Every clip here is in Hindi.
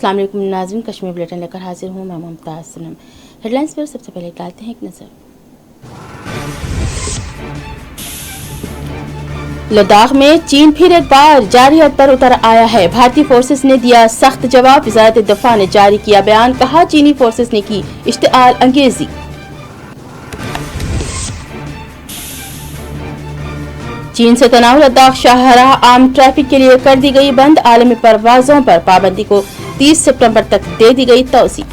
अस्सलाम वालेकुम नाज़रीन, कश्मीर बुलेटिन लेकर हाजिर हूँ मैं मुमताज़ सनम। हेडलाइंस पर सबसे पहले डालते हैं एक नज़र। लद्दाख में चीन फिर एक बार जारी हद पर उतर आया है। भारतीय फोर्सेस ने दिया सख्त जवाब। वज़ारत दफ़ा ने जारी किया बयान, कहा चीनी फोर्सेस ने की इश्तिआल अंगेजी। चीन से तनाव, लद्दाख शाहराह आम ट्रैफिक के लिए कर दी गई बंद। आलमी परवाजों पर पाबंदी को 30 सितंबर तक दे दी गई तौसी।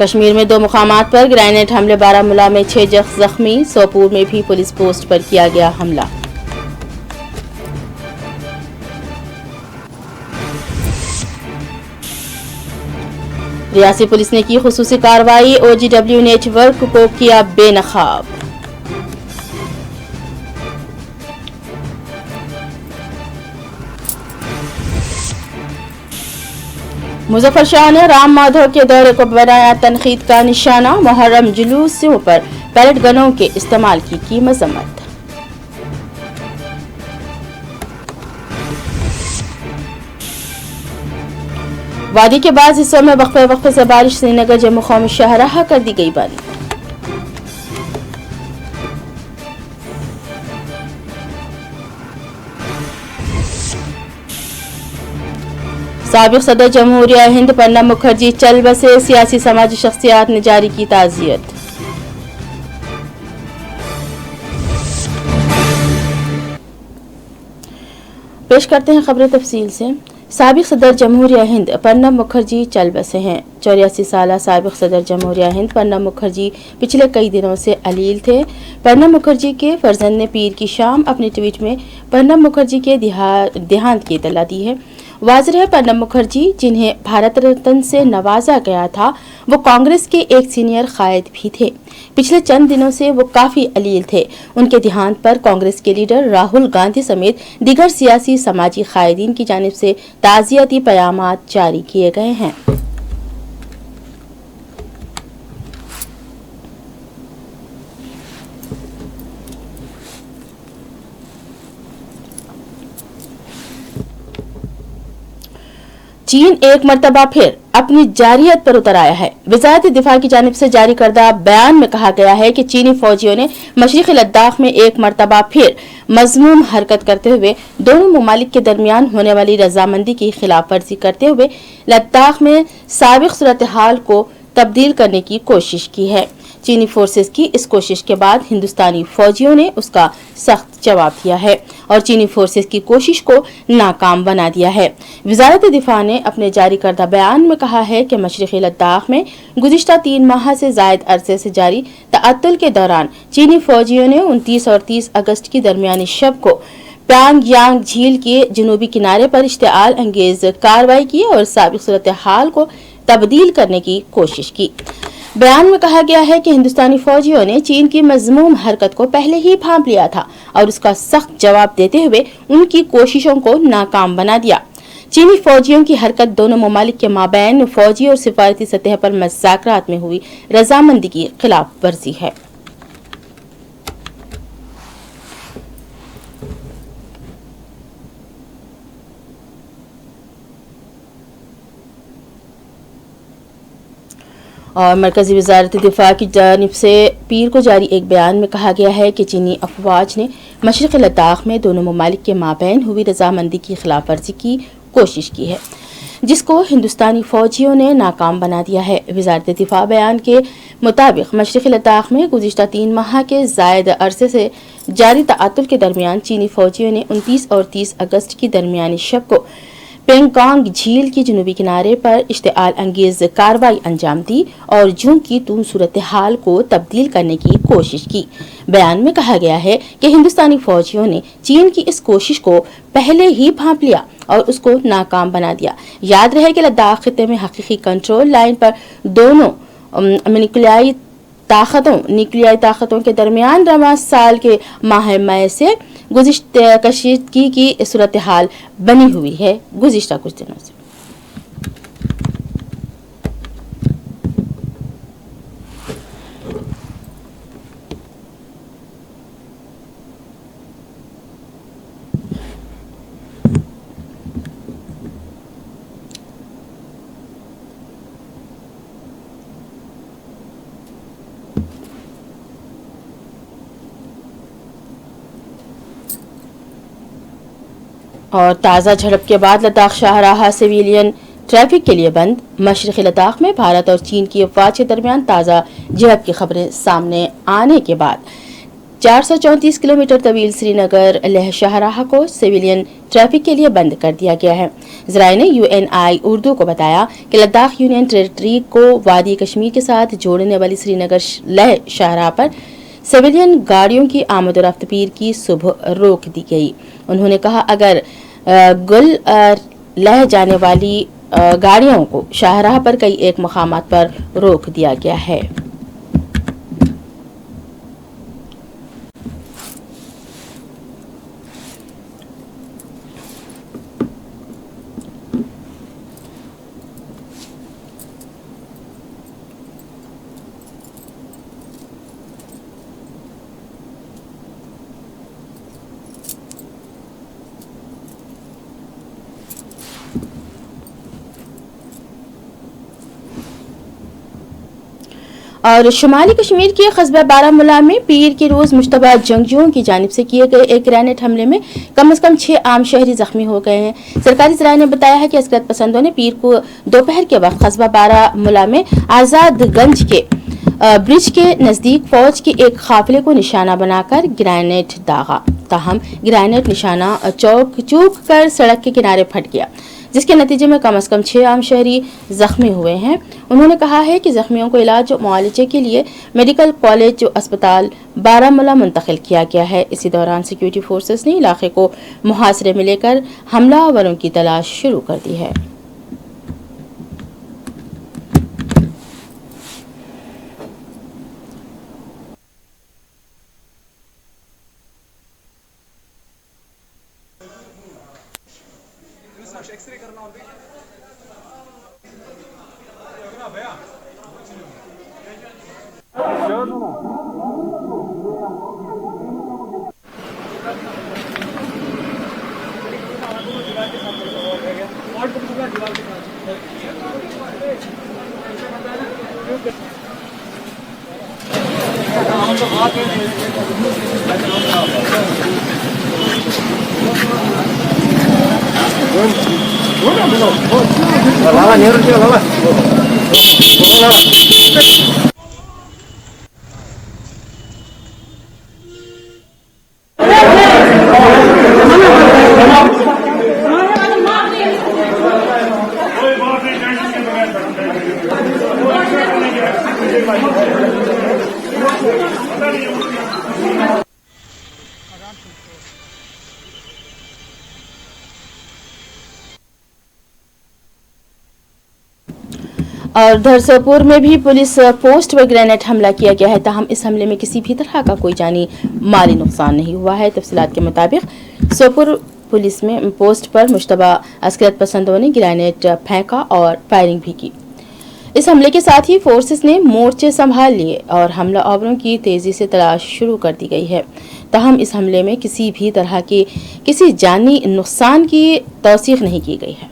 कश्मीर में 2 मुकामात पर ग्रेनेड हमले, बारामूला में 6 जख्मी, सोपोर में भी पुलिस पोस्ट पर किया गया हमला। रियासी पुलिस ने की खुसूसी कार्रवाई, OGW नेटवर्क को किया बेनकाब। मुजफ्फर शाह ने राम माधव के दौरे को बनाया तनकीद का निशाना। मुहर्रम जुलूसों पर पैलेट गनों के इस्तेमाल की मजम्मत। वादी के बाद हिस्सों में वक्फे से बारिश, श्रीनगर जम्मू कौमी शाहराह कर दी गई बंद। साबिक सदर जमहूरिया हिंद प्रणब मुखर्जी चल बसे, सियासी समाजी शख्सियात ने जारी की ताज़ियत। पेश करते हैं खबरें तफसील से। साबिक सदर जमहूरिया हिंद प्रणब मुखर्जी चल बसे हैं। 84 साल साबिक सदर जमहूरिया हिंद प्रणब मुखर्जी पिछले कई दिनों से अलील थे। प्रणब मुखर्जी के फर्जंद ने पीर की शाम अपने ट्वीट में प्रणब मुखर्जी के देहांत की इत्तला दी है। वाज़ेह है, प्रणब मुखर्जी जिन्हें भारत रत्न से नवाजा गया था, वो कांग्रेस के एक सीनियर कायद भी थे। पिछले चंद दिनों से वो काफी अलील थे। उनके देहांत पर कांग्रेस के लीडर राहुल गांधी समेत दीगर सियासी समाजी कायदीन की जानिब से ताज़ियती पयामात जारी किए गए हैं। चीन एक मरतबा फिर अपनी जारियत पर उतर आया है। वज़ारत दिफा की जानिब से जारी करदा बयान में कहा गया है कि चीनी फौजियों ने मशरिक़ी लद्दाख में एक मरतबा फिर मज़मूम हरकत करते हुए दोनों ममालिक के दरमियान होने वाली रजामंदी की खिलाफ वर्जी करते हुए लद्दाख में साबिक़ सूरत हाल को तब्दील करने की कोशिश की है। चीनी फोर्सेस की इस कोशिश के बाद हिंदुस्तानी फौजियों ने उसका सख्त जवाब दिया है और चीनी फोर्सेस की कोशिश को नाकाम बना दिया है। वज़ारत दिफा ने अपने जारी करदा बयान में कहा है कि मशरिक़ी लद्दाख में गुज़िश्ता 3 माह से ज़ायद अरसे से जारी तअत्तुल के दौरान चीनी फौजियों ने 29 और 30 अगस्त की दरमियानी शब को प्यांगयांग झील के जनूबी किनारे पर इश्तिआल अंगेज कार्रवाई की और साबिक़ सूरत हाल को तब्दील करने की कोशिश की। बयान में कहा गया है कि हिंदुस्तानी फौजियों ने चीन की मज़मूम हरकत को पहले ही भांप लिया था और उसका सख्त जवाब देते हुए उनकी कोशिशों को नाकाम बना दिया। चीनी फौजियों की हरकत दोनों ममालिक के माबैन फौजी और सिफारती सतह पर मुज़ाकरात में हुई रजामंदी की खिलाफ वर्जी है। और मरकजी वज़ारत दिफा की जानिब से पीर को जारी एक बयान में कहा गया है कि चीनी अफवाज ने मशरिक़ लद्दाख में दोनों ममालिक के माबैन हुई रजामंदी की खिलाफ वर्जी की कोशिश की है, जिसको हिंदुस्तानी फौजियों ने नाकाम बना दिया है। वज़ारत दिफा बयान के मुताबिक मशरिक़ी लद्दाख में गुज़िश्ता 3 माह के ज़ायद अरसे से जारी तअत्तुल के दरमियान चीनी फौजियों ने 29 और 30 अगस्त की दरमियानी शब को पेंगोंग झील के जनूबी किनारे पर इश्तिआल अंगेज कार्रवाई अंजाम दी और जून की तून सूरत हाल को तब्दील करने की कोशिश की। बयान में कहा गया है कि हिंदुस्तानी फौजियों ने चीन की इस कोशिश को पहले ही भांप लिया और उसको नाकाम बना दिया। याद रहे कि लद्दाख खित्ते में हकीकी कंट्रोल लाइन पर दोनों न्यूक्लियाई ताकतों के दरमियान रवां साल के माह मई से गुज़िश्ता कशीदगी की सूरत हाल बनी हुई है। गुज़िश्ता कुछ दिनों से और ताज़ा झड़प के बाद लद्दाख शाहराह सिविलियन ट्रैफिक के लिए बंद। मशरक़ी लद्दाख में भारत और चीन की अफवाज के दरमियान ताज़ा झड़प की खबरें सामने आने के बाद 434 किलोमीटर तवील श्रीनगर लेह शाहराह को सिविलियन ट्रैफिक के लिए बंद कर दिया गया है। ज़राए ने UNI उर्दू को बताया कि लद्दाख यूनियन टेरिटरी को वादी कश्मीर के साथ जोड़ने वाली श्रीनगर लेह शाहराह पर सिविलियन गाड़ियों की आमद-ओ-रफ्त पीर की सुबह रोक दी गई। उन्होंने कहा, अगर गुल लह जाने वाली गाड़ियों को शाहराह पर कई एक मकामात पर रोक दिया गया है। और शुमाली कश्मीर के कस्बा बारामूला में पीर के रोज मुश्तबा जंगजुओं की जानिब से किए गए एक ग्रेनेड हमले में कम से कम 6 आम शहरी जख्मी हो गए हैं। सरकारी ज़राए ने बताया है कि अस्करत पसंदों ने पीर को दोपहर के वक्त कस्बा बारामूला में आज़ादगंज के ब्रिज के नजदीक फौज के एक काफिले को निशाना बनाकर ग्रेनेड दागा। ताहम ग्रेनेड निशाना चूक कर सड़क के किनारे फट गया, जिसके नतीजे में कम से कम 6 आम शहरी जख्मी हुए हैं। उन्होंने कहा है कि जख्मियों को इलाज और मुआलजे के लिए मेडिकल कॉलेज अस्पताल बारामूला मुंतकिल किया गया है। इसी दौरान सिक्योरिटी फोर्सेस ने इलाके को मुहासरे में लेकर हमलावरों की तलाश शुरू कर दी है। एक्सरे करना और lala nih harusnya lala. और धरसोपुर में भी पुलिस पोस्ट पर ग्रेनेड हमला किया गया है। ताहम इस हमले में किसी भी तरह का कोई जानी माली नुकसान नहीं हुआ है। तफसीलात के मुताबिक सोपुर पुलिस में पोस्ट पर मुश्तबा अस्करत पसंदों ने ग्रेनेड फेंका और फायरिंग भी की। इस हमले के साथ ही फोर्सेस ने मोर्चे संभाल लिए और हमला आवरों की तेजी से तलाश शुरू कर दी गई है। ताहम इस हमले में किसी भी तरह की किसी जानी नुकसान की तौसीक नहीं की गई है।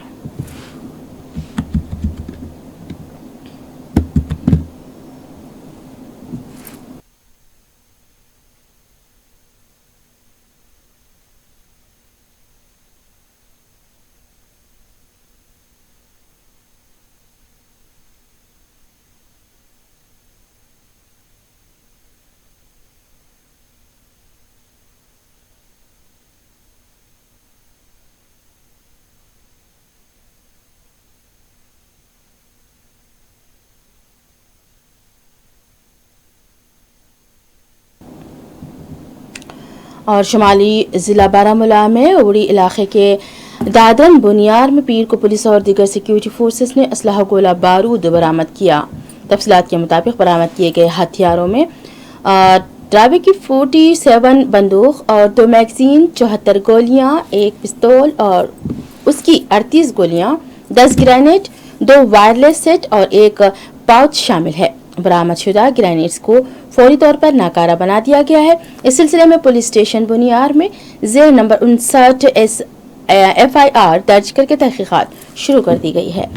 और शुमाली ज़िला बारामूला में उड़ी इलाके के दादन बुनियार में पीर को पुलिस और दीगर सिक्योरिटी फोर्सेस ने असलहा गोला बारूद बरामद किया। तफसीलात के मुताबिक बरामद किए गए हथियारों में ड्राइवर की 47 बंदूक और 2 मैगजीन, 74 गोलियां, 1 पिस्तौल और उसकी 38 गोलियां, 10 ग्रेनेड, 2 वायरलेस सेट और 1 पाउच शामिल है। बरामदशुदा ग्रेनेड्स को फौरी तौर पर नाकारा बना दिया गया है। इस सिलसिले में पुलिस स्टेशन बुनियार में जेर नंबर 59 FIR दर्ज करके तहकीकात शुरू कर दी गई है।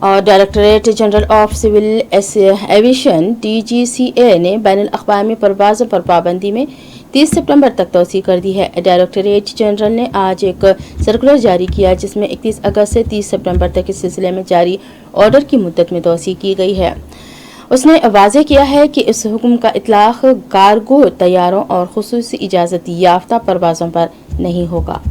और directorate general of civil aviation DGCA ने बैनुल अक़वामी परवाज़ों पर पाबंदी में 30 सितंबर तक तोसी कर दी है। डायरेक्टरेट जनरल ने आज एक सर्कुलर जारी किया जिसमें 31 अगस्त से 30 सितंबर तक इस सिलसिले में जारी ऑर्डर की मुद्दत में तोसी की गई है। उसने वाज़ेह किया है कि इस हुक्म का इतलाक़ कार्गो तैयारों और खुसूसी इजाज़त याफ्ता परवाज़ों पर नहीं होगा।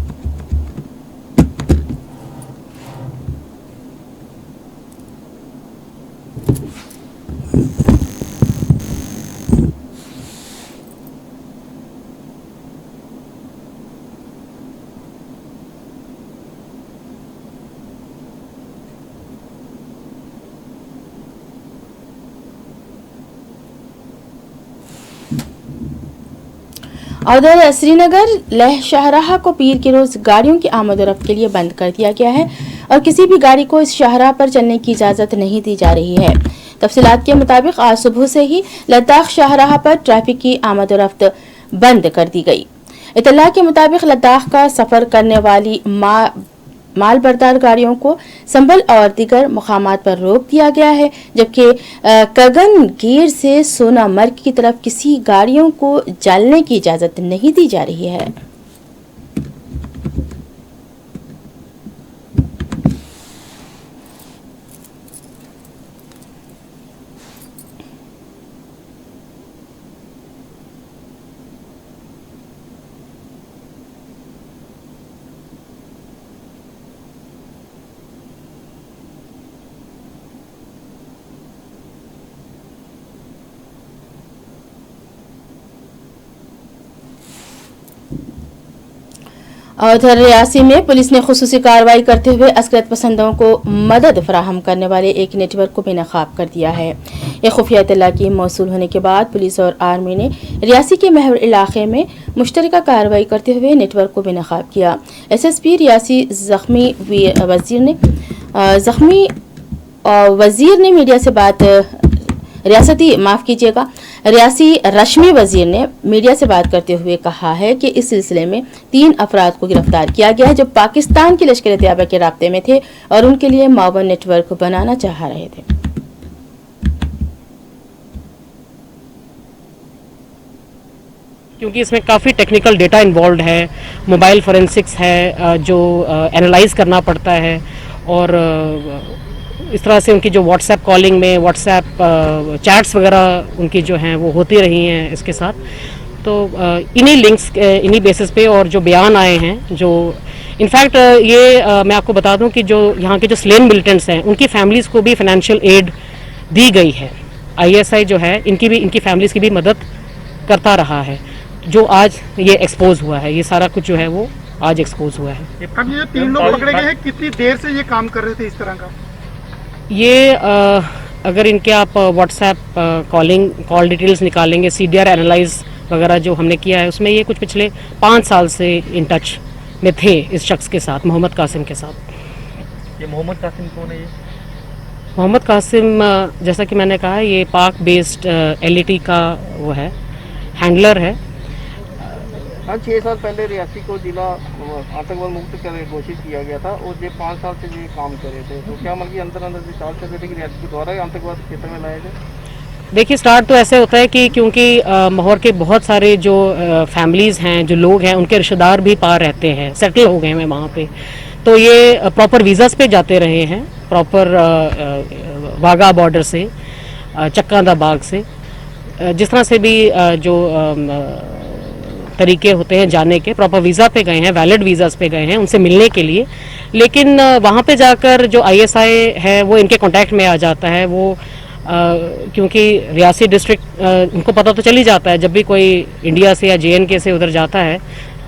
उधर श्रीनगर लेह शाहराह को पीर के रोज गाड़ियों की आमद-ओ-रफ्त के लिए बंद कर दिया गया है और किसी भी गाड़ी को इस शाहराह पर चलने की इजाजत नहीं दी जा रही है। तफसीलात के मुताबिक आज सुबह से ही लद्दाख शाहराह पर ट्रैफिक की आमद-ओ-रफ्त बंद कर दी गई। इत्तला के मुताबिक लद्दाख का सफर करने वाली माल बरदार गाड़ियों को संभल और दीगर मुकामात पर रोक दिया गया है, जबकि गगनगीर से सोनामर्ग की तरफ किसी गाड़ियों को चलने की इजाजत नहीं दी जा रही है। उधर रियासी में पुलिस ने खुसूसी कार्रवाई करते हुए अस्करत पसंदों को मदद फराहम करने वाले एक नेटवर्क को बेनकाब कर दिया है। एक खुफिया इत्तला की मौसूल होने के बाद पुलिस और आर्मी ने रियासी के महवर इलाके में मुश्तरका कार्रवाई करते हुए नेटवर्क को बेनकाब किया। SSP रियासी वजीर ने मीडिया से बात रियासी रश्मी वजीर ने मीडिया से बात करते हुए कहा है कि इस सिलसिले में 3 अफराद को गिरफ्तार किया गया है जो पाकिस्तान की लश्कर तैयबा के राब्ते में थे और उनके लिए मावन नेटवर्क बनाना चाह रहे थे। क्योंकि इसमें काफ़ी टेक्निकल डेटा इन्वॉल्व है, मोबाइल फोरेंसिक्स है जो एनालाइज करना पड़ता है और इस तरह से उनकी जो व्हाट्सएप कॉलिंग में व्हाट्सएप चैट्स वगैरह उनकी जो हैं वो होती रही हैं इसके साथ। तो इन्हीं लिंक्स इन्हीं बेसिस पे और जो बयान आए हैं जो इनफैक्ट ये मैं आपको बता दूं कि जो यहाँ के जो स्लेन मिलिटेंट्स हैं उनकी फैमिलीज़ को भी फाइनेंशियल एड दी गई है। ISI जो है इनकी फैमिलीज़ की भी मदद करता रहा है। जो आज ये एक्सपोज हुआ है, ये सारा कुछ जो है वो आज एक्सपोज हुआ है। अब ये 3 लोग पकड़े गए हैं, कितनी देर से ये काम कर रहे थे इस तरह का? ये अगर इनके आप व्हाट्सएप कॉल डिटेल्स निकालेंगे, CDR एनालाइज वगैरह जो हमने किया है उसमें ये कुछ पिछले 5 साल से इन टच में थे इस शख्स के साथ, मोहम्मद कासिम के साथ। ये मोहम्मद कासिम कौन है? ये मोहम्मद कासिम जैसा कि मैंने कहा ये पाक बेस्ड LET का वो है, हैंडलर है। हाँ, 6 साल पहले रियासी को जिला आतंकवाद मुक्त करने घोषित किया गया था और ये 5 साल से ये काम कर रहे थे। तो क्या मतलब अंदर विचार कर रहे थे कि रियासी को द्वारा आतंकवाद क्षेत्र में लाया जाए? देखिए, स्टार्ट तो ऐसे होता है कि क्योंकि माहौर के बहुत सारे जो फैमिलीज़ हैं, जो लोग हैं, उनके रिश्तेदार भी पार रहते हैं, सेटल हो गए हैं वहाँ पे। तो ये प्रॉपर वीज़ास पे जाते रहे हैं, प्रॉपर वाघा बॉर्डर से, चक्कादा बाग से, जिस तरह से भी जो तरीके होते हैं जाने के, प्रॉपर वीज़ा पे गए हैं, वैलिड वीज़ास पे गए हैं उनसे मिलने के लिए। लेकिन वहाँ पे जाकर जो ISI है वो इनके कांटेक्ट में आ जाता है। वो क्योंकि रियासी डिस्ट्रिक्ट उनको पता तो चल ही जाता है, जब भी कोई इंडिया से या JNK से उधर जाता है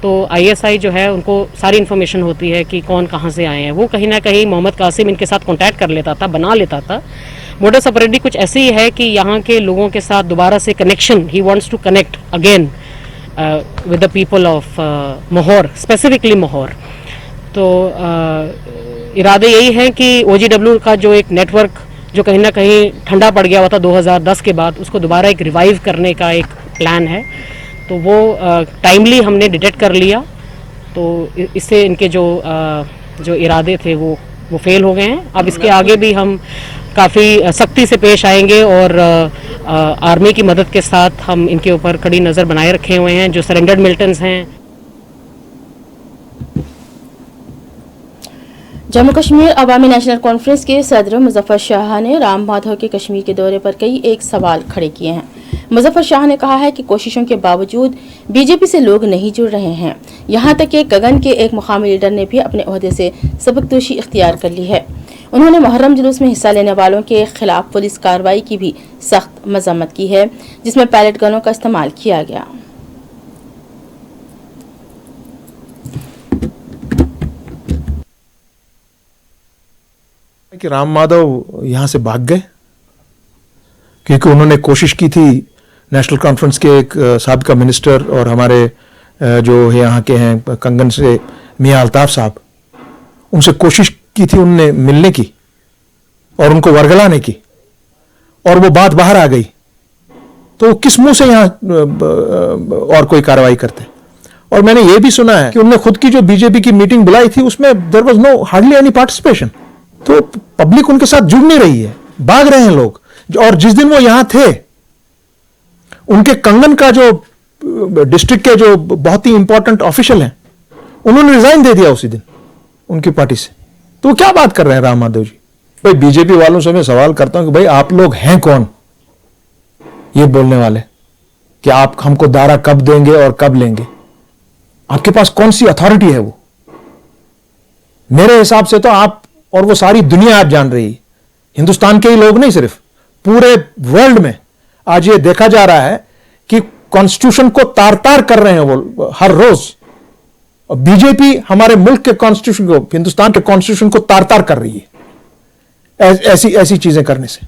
तो ISI जो है उनको सारी इन्फॉर्मेशन होती है कि कौन कहाँ से आए हैं। वो कहीं ना कहीं मोहम्मद कासिम इनके साथ कांटेक्ट कर लेता था, बना लेता था। मोडस ऑपरेंडी कुछ ऐसी ही है कि यहाँ के लोगों के साथ दोबारा से connection, he wants to connect again with the people of Mahore, specifically Mahore. तो इरादे यही हैं कि OGW का जो एक नेटवर्क जो कहीं ना कहीं ठंडा पड़ गया हुआ था 2010 के बाद, उसको दोबारा एक रिवाइव करने का एक प्लान है। तो वो टाइमली हमने डिटेक्ट कर लिया, तो इससे इनके जो इरादे थे वो वो फेल हो गए हैं। अब इसके आगे भी हम काफ़ी सख्ती से पेश आएंगे और आर्मी की मदद के साथ हम इनके ऊपर कड़ी नज़र बनाए रखे हुए हैं। जो सरेंडर्ड मिलिटेंट्स हैं, जम्मू कश्मीर अवामी नेशनल कॉन्फ्रेंस के सदर मुजफ्फर शाह ने राम माधव के कश्मीर के दौरे पर कई एक सवाल खड़े किए हैं। मुजफ्फर शाह ने कहा है कि कोशिशों के बावजूद बीजेपी से लोग नहीं जुड़ रहे हैं। यहां तक कि गगन के एक मुकामी लीडर ने भी अपने ओहदे से सबकदोशी इख्तियार कर ली है। उन्होंने मुहर्रम जुलूस में हिस्सा लेने वालों के खिलाफ पुलिस कार्रवाई की भी सख्त मजम्मत की है, जिसमें पैलेट गनों का इस्तेमाल किया गया। कि राम माधव यहां से भाग गए क्योंकि उन्होंने कोशिश की थी। नेशनल कॉन्फ्रेंस के एक साबिका मिनिस्टर और हमारे जो यहाँ के हैं कंगन से मियां अल्ताफ साहब, उनसे कोशिश की थी उनने मिलने की और उनको वर्गलाने की, और वो बात बाहर आ गई। तो किस मुंह से यहाँ और कोई कार्रवाई करते। और मैंने ये भी सुना है कि उन्होंने खुद की जो बीजेपी की मीटिंग बुलाई थी उसमें there was no hardly any participation. तो पब्लिक उनके साथ जुड़ नहीं रही है, भाग रहे हैं लोग। और जिस दिन वो यहां थे, उनके कंगन का जो डिस्ट्रिक्ट के जो बहुत ही इंपॉर्टेंट ऑफिशियल हैं, उन्होंने रिजाइन दे दिया उसी दिन उनकी पार्टी से। तो क्या बात कर रहे हैं राम माधव जी? भाई बीजेपी वालों से मैं सवाल करता हूं कि भाई आप लोग हैं कौन ये बोलने वाले कि आप हमको दायरा कब देंगे और कब लेंगे? आपके पास कौन सी अथॉरिटी है वो? मेरे हिसाब से तो आप और वो सारी दुनिया आज जान रही है, हिंदुस्तान के ही लोग नहीं, सिर्फ पूरे वर्ल्ड में आज ये देखा जा रहा है कि कॉन्स्टिट्यूशन को तार तार कर रहे हैं वो हर रोज। और बीजेपी हमारे मुल्क के कॉन्स्टिट्यूशन को, हिंदुस्तान के कॉन्स्टिट्यूशन को तार तार कर रही है ऐसी ऐसी चीजें करने से।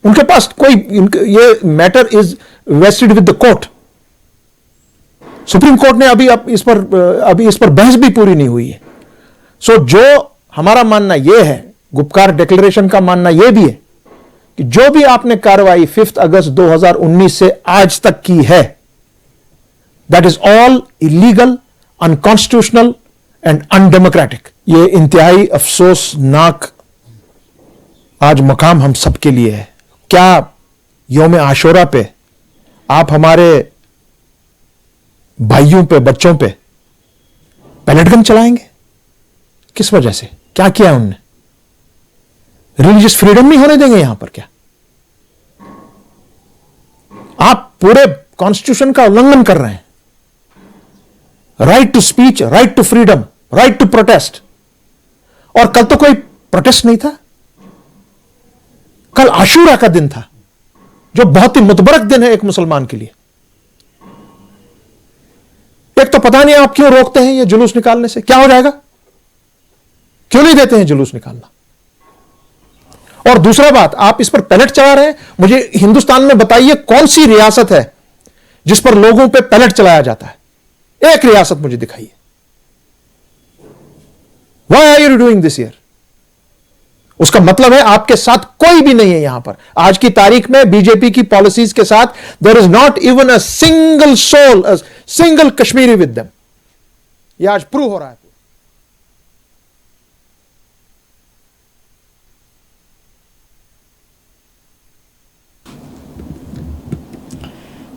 उनके पास कोई, ये matter is wasted with the court. Supreme court ने अभी इस पर बहस भी पूरी नहीं हुई है। सो जो हमारा मानना यह है, गुपकार डिक्लेरेशन का मानना यह भी है कि जो भी आपने कार्रवाई 5 अगस्त 2019 से आज तक की है, that is all illegal, unconstitutional and undemocratic. ये इंतहाई अफसोसनाक आज मकाम हम सबके लिए है। क्या यौम आशुरा पे आप हमारे भाइयों पे, बच्चों पे पैलेट गन चलाएंगे? किस वजह से? क्या किया है उनने? रिलीजियस फ्रीडम नहीं होने देंगे यहां पर क्या? आप पूरे कॉन्स्टिट्यूशन का उल्लंघन कर रहे हैं। Right to speech, right to freedom, right to protest. और कल तो कोई प्रोटेस्ट नहीं था, कल आशूरा का दिन था, जो बहुत ही मुतबरक दिन है एक मुसलमान के लिए। एक तो पता नहीं आप क्यों रोकते हैं ये जुलूस निकालने से, क्या हो जाएगा? क्यों नहीं देते हैं जुलूस निकालना? और दूसरा बात, आप इस पर पैलेट चला रहे हैं। मुझे हिंदुस्तान में बताइए कौन सी रियासत है जिस पर लोगों पे पैलेट चलाया जाता है? एक रियासत मुझे दिखाइए। Why are you doing this year? उसका मतलब है आपके साथ कोई भी नहीं है यहां पर। आज की तारीख में बीजेपी की पॉलिसीज के साथ there is not even a single soul, a single Kashmiri with them. यह आज प्रूव हो रहा है।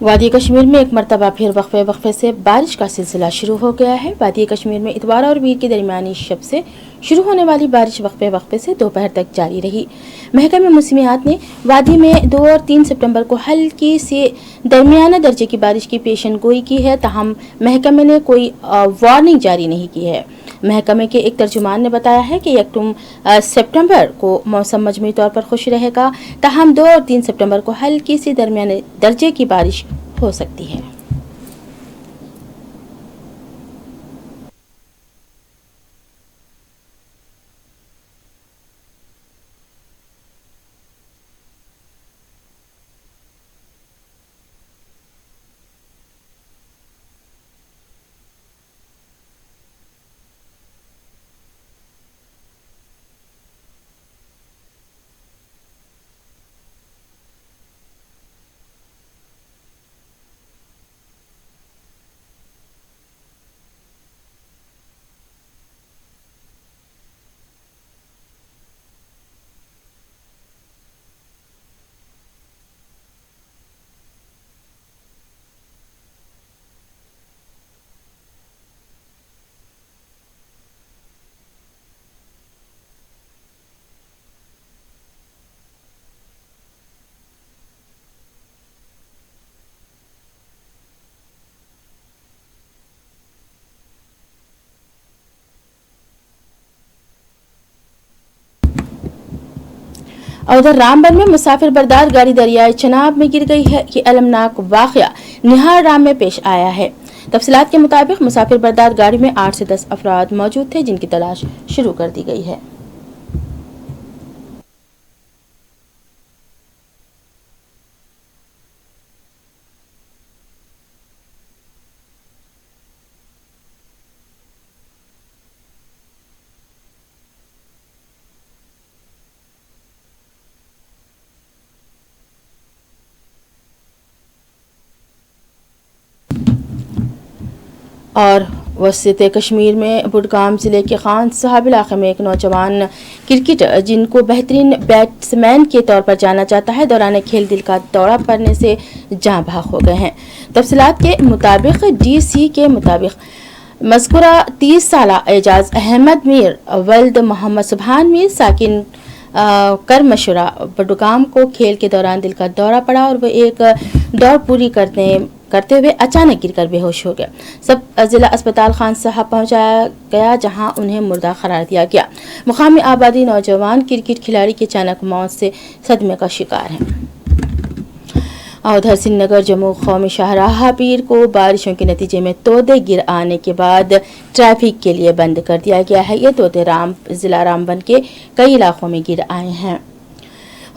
वादी कश्मीर में एक मरतबा फिर वक्फे से बारिश का सिलसिला शुरू हो गया है। वादी कश्मीर में इतवार और वीर के दरमियानी शब से शुरू होने वाली बारिश वक्फे से दोपहर तक जारी रही। महकमे मौसमियात ने वादी में 2 और 3 सितंबर को हल्की से दरमियाना दर्जे की बारिश की पेशन गोई की है, ताहम महकमे ने कोई वार्निंग जारी नहीं की है। महकमे के एक तर्जुमान ने बताया है कि 1 सितंबर को मौसम मजमूई तौर पर खुश रहेगा, ताहम 2 और 3 सितंबर को हल्की सी दरमियाने दर्जे की बारिश हो सकती है। और उधर रामबन में मुसाफिर बरदार गाड़ी दरियाए चनाब में गिर गई है। ये अलमनाक वाकया निहार राम में पेश आया है। तफसीलात के मुताबिक मुसाफिर बरदार गाड़ी में 8 से 10 अफराद मौजूद थे, जिनकी तलाश शुरू कर दी गई है। और वसत कश्मीर में बुडगाम ज़िले के खान साहब इलाके में एक नौजवान क्रिकेटर जिनको बेहतरीन बैट्समैन के तौर पर जाना जाता है, दौरान खेल दिल का दौरा पड़ने से जाँ भाग हो गए हैं। तफसीलात के मुताबिक DC के मुताबिक मज़कूरा 30 साला एजाज अहमद मीर वल्द मोहम्मद सुबहान मीर साकिन कर मशुरा बुडगाम को खेल के दौरान दिल का दौरा पड़ा और वह एक दौड़ पूरी करते हुए अचानक गिरकर बेहोश हो गया। सब जिला अस्पताल खान साहब पहुंचाया गया, जहां उन्हें मुर्दा करार दिया गया। मुकामी आबादी नौजवान क्रिकेट खिलाड़ी की अचानक मौत से सदमे का शिकार है। और उधर श्रीनगर जम्मू कौमी शाहराह पीर को बारिशों के नतीजे में तोदे गिर आने के बाद ट्रैफिक के लिए बंद कर दिया गया है। ये तोदे जिला रामबन के कई इलाकों में गिर आए हैं।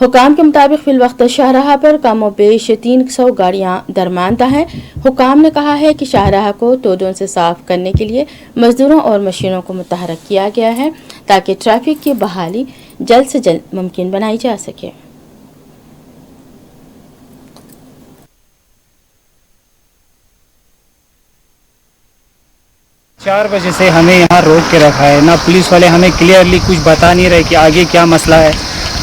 हुकाम के मुताबिक फिल वक्त शाहराह पर कम और बेश 300 गाड़ियां दरमानदा हैं। हुकाम ने कहा है कि शाहराह को तोदों से साफ करने के लिए मजदूरों और मशीनों को मुतहरक किया गया है, ताकि ट्रैफिक की बहाली जल्द से जल्द मुमकिन बनाई जा सके। 4 बजे से हमें यहाँ रोक के रखा है ना। पुलिस वाले हमें क्लियरली कुछ बता नहीं रहे कि आगे क्या मसला है।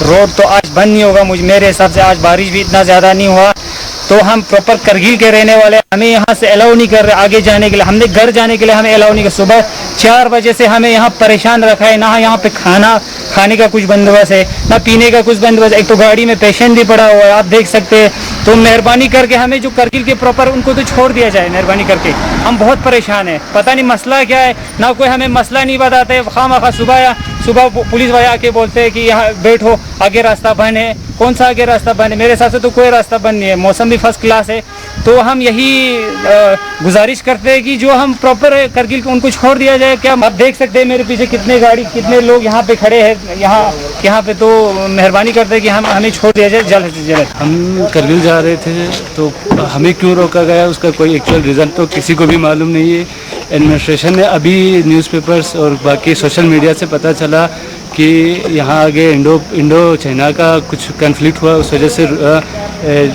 रोड तो आज बंद नहीं होगा, मेरे हिसाब से आज बारिश भी इतना ज़्यादा नहीं हुआ, तो हम प्रॉपर करगिल के रहने वाले, हमें यहाँ से अलाउ नहीं कर रहे आगे जाने के लिए। हमने घर जाने के लिए हमें अलाउ नहीं कर। सुबह 4 बजे से हमें यहाँ परेशान रखा है, ना यहाँ पे खाने का कुछ बंदोबस्त है, ना पीने का कुछ बंदोबस्त। एक तो गाड़ी में पेशेंट भी पड़ा हुआ है, आप देख सकते हैं। तो मेहरबानी करके हमें जो करगिल के प्रॉपर उनको तो छोड़ दिया जाए, मेहरबानी करके। हम बहुत परेशान हैं, पता नहीं मसला क्या है, ना कोई हमें मसला नहीं बताते। खामखा सुबह पुलिस वाले आके बोलते हैं कि यहाँ बैठो, आगे रास्ता बंद है। कौन सा आगे रास्ता बंद है? मेरे हिसाब से तो कोई रास्ता बंद नहीं है, मौसम भी फर्स्ट क्लास है। तो हम यही गुजारिश करते हैं कि जो हम प्रॉपर करगिल को उनको छोड़ दिया जाए। क्या आप देख सकते हैं मेरे पीछे कितने लोग यहाँ पे खड़े हैं यहाँ पे। तो मेहरबानी करते हैं कि हमें छोड़ दिया जाए जल्द से जल्द। हम करगिल जा रहे थे, तो हमें क्यों रोका गया उसका कोई एक्चुअल रीज़न तो किसी को भी मालूम नहीं है। एडमिनिस्ट्रेशन ने अभी न्यूज़पेपर्स और बाकी सोशल मीडिया से पता चला कि यहाँ आगे इंडो चाइना का कुछ कन्फ्लिक्ट हुआ, उस वजह से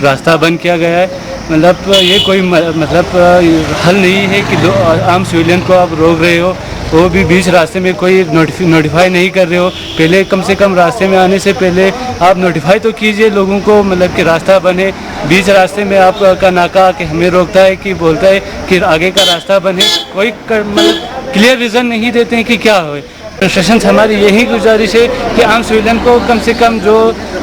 रास्ता बंद किया गया है। मतलब ये कोई हल नहीं है कि आम सिविलियन को आप रोक रहे हो, वो भी बीच रास्ते में कोई नोटिफाई नहीं कर रहे हो। पहले कम से कम रास्ते में आने से पहले आप नोटिफाई तो कीजिए लोगों को, मतलब कि रास्ता बने। बीच रास्ते में आपका नाका कि हमें रोकता है कि बोलता है कि आगे का रास्ता बने, कोई मतलब क्लियर रीज़न नहीं देते हैं कि क्या हो। प्रशासन से हमारी यही गुजारिश है कि आम सिविलियन को कम से कम जो